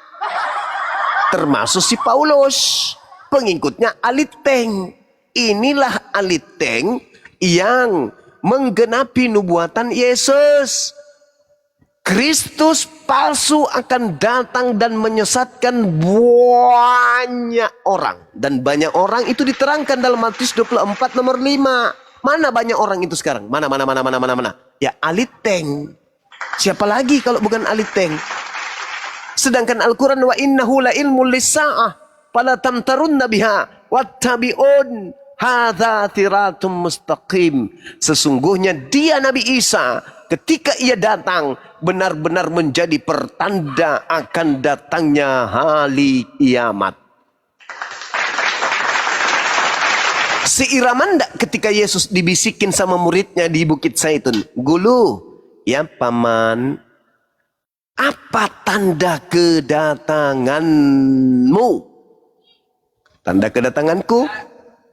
Termasuk si Paulus, pengikutnya Aliteng. Inilah Aliteng yang menggenapi nubuatan Yesus. Kristus palsu akan datang dan menyesatkan banyak orang. Dan banyak orang itu diterangkan dalam Matius 24 nomor 5. Mana banyak orang itu sekarang? Mana? Ya Aliteng. Siapa lagi kalau bukan Aliteng? Sedangkan Al-Quran wa innahu la ilmul lisa'ah fala tamtarunna biha wattabi'un hadza siratum mustaqim. Sesungguhnya dia Nabi Isa ketika ia datang benar-benar menjadi pertanda akan datangnya hari kiamat. Seiraman enggak ketika Yesus dibisikin sama muridnya di Bukit Zaitun? Gulu, ya paman, apa tanda kedatanganmu? Tanda kedatanganku,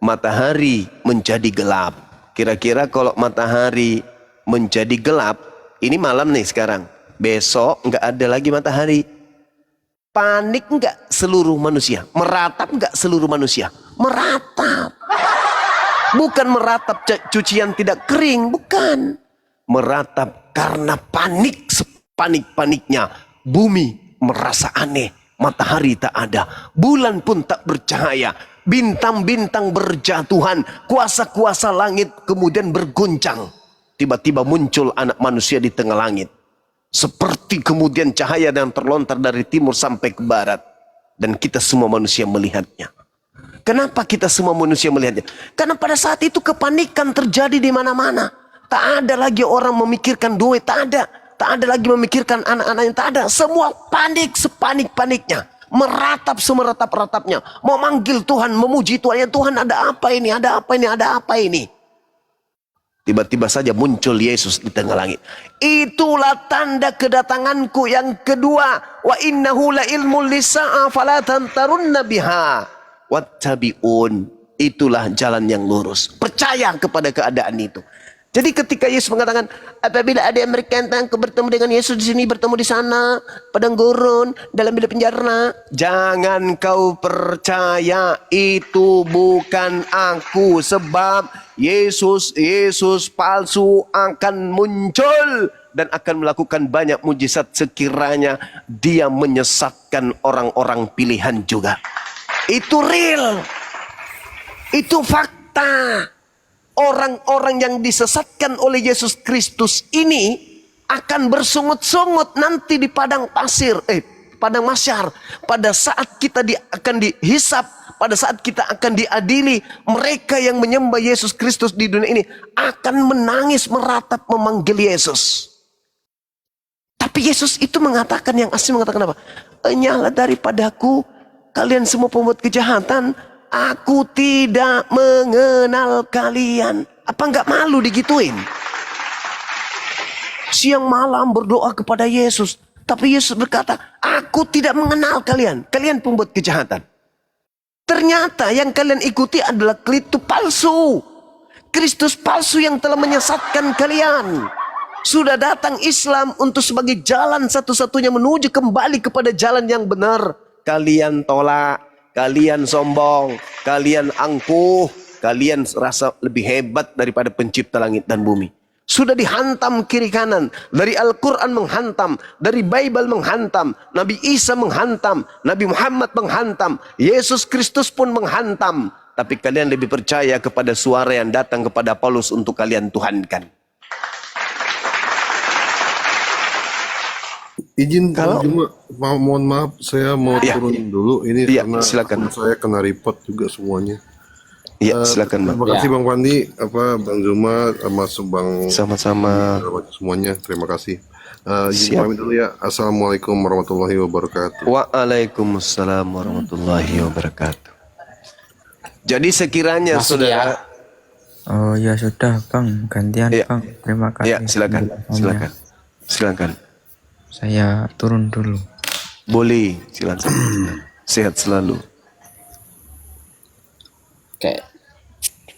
matahari menjadi gelap. Kira-kira kalau matahari menjadi gelap, ini malam nih sekarang, besok nggak ada lagi matahari. Panik nggak seluruh manusia? Meratap nggak seluruh manusia? Meratap. Bukan meratap cucian tidak kering, bukan. Meratap karena panik, sepanik-paniknya. Bumi merasa aneh, matahari tak ada, bulan pun tak bercahaya, bintang-bintang berjatuhan, kuasa-kuasa langit kemudian berguncang. Tiba-tiba muncul anak manusia di tengah langit. Seperti kemudian cahaya yang terlontar dari timur sampai ke barat. Dan kita semua manusia melihatnya. Kenapa kita semua manusia melihatnya? Karena pada saat itu kepanikan terjadi di mana-mana. Tak ada lagi orang memikirkan duit, tak ada. Tak ada lagi memikirkan anak-anaknya, tak ada. Semua panik sepanik-paniknya. Meratap semeratap-ratapnya. Memanggil Tuhan, memuji Tuhan. Ya Tuhan, ada apa ini? Ada apa ini? Ada apa ini? Tiba-tiba saja muncul Yesus di tengah langit. Itulah tanda kedatanganku yang kedua. Wa innahu la ilmul lisa'a fala tantarunna biha wattabi'un. Itulah jalan yang lurus. Percaya kepada keadaan itu. Jadi ketika Yesus mengatakan, apabila ada yang berkata bertemu dengan Yesus di sini, bertemu di sana, padang gurun, dalam bilik penjara, jangan kau percaya, itu bukan aku, sebab Yesus palsu akan muncul dan akan melakukan banyak mujizat sekiranya dia menyesatkan orang-orang pilihan juga. Itu real. Itu fakta. Orang-orang yang disesatkan oleh Yesus Kristus ini akan bersungut-sungut nanti di padang pasir, padang mahsyar. Pada saat kita akan dihisap, pada saat kita akan diadili, mereka yang menyembah Yesus Kristus di dunia ini akan menangis, meratap, memanggil Yesus. Tapi Yesus itu mengatakan, yang asli mengatakan apa? Enyahlah daripadaku, kalian semua pembuat kejahatan. Aku tidak mengenal kalian. Apa enggak malu digituin? Siang malam berdoa kepada Yesus. Tapi Yesus berkata, aku tidak mengenal kalian. Kalian pembuat kejahatan. Ternyata yang kalian ikuti adalah Kristus palsu. Kristus palsu yang telah menyesatkan kalian. Sudah datang Islam untuk sebagai jalan satu-satunya menuju kembali kepada jalan yang benar. Kalian tolak. Kalian sombong, kalian angkuh, kalian rasa lebih hebat daripada pencipta langit dan bumi. Sudah dihantam kiri kanan, dari Al-Quran menghantam, dari Bible menghantam, Nabi Isa menghantam, Nabi Muhammad menghantam, Yesus Kristus pun menghantam. Tapi kalian lebih percaya kepada suara yang datang kepada Paulus untuk kalian tuhankan. Izin cuma mohon maaf, saya mau turun dulu ini karena silakan. Saya kena report juga semuanya. Iya, silakan Bang. Terima kasih Bang Pandi, Bang Zuma, masuk Bang. Sama-sama. Semuanya, terima kasih. Izin pamit dulu ya. Assalamualaikum warahmatullahi wabarakatuh. Waalaikumsalam warahmatullahi wabarakatuh. Jadi sekiranya Masuk saudara, Oh ya sudah bang, gantian Iya. bang. Terima kasih. Ya, silakan, silakan, silakan. Saya turun dulu. Boleh, silakan. Sehat selalu. Oke.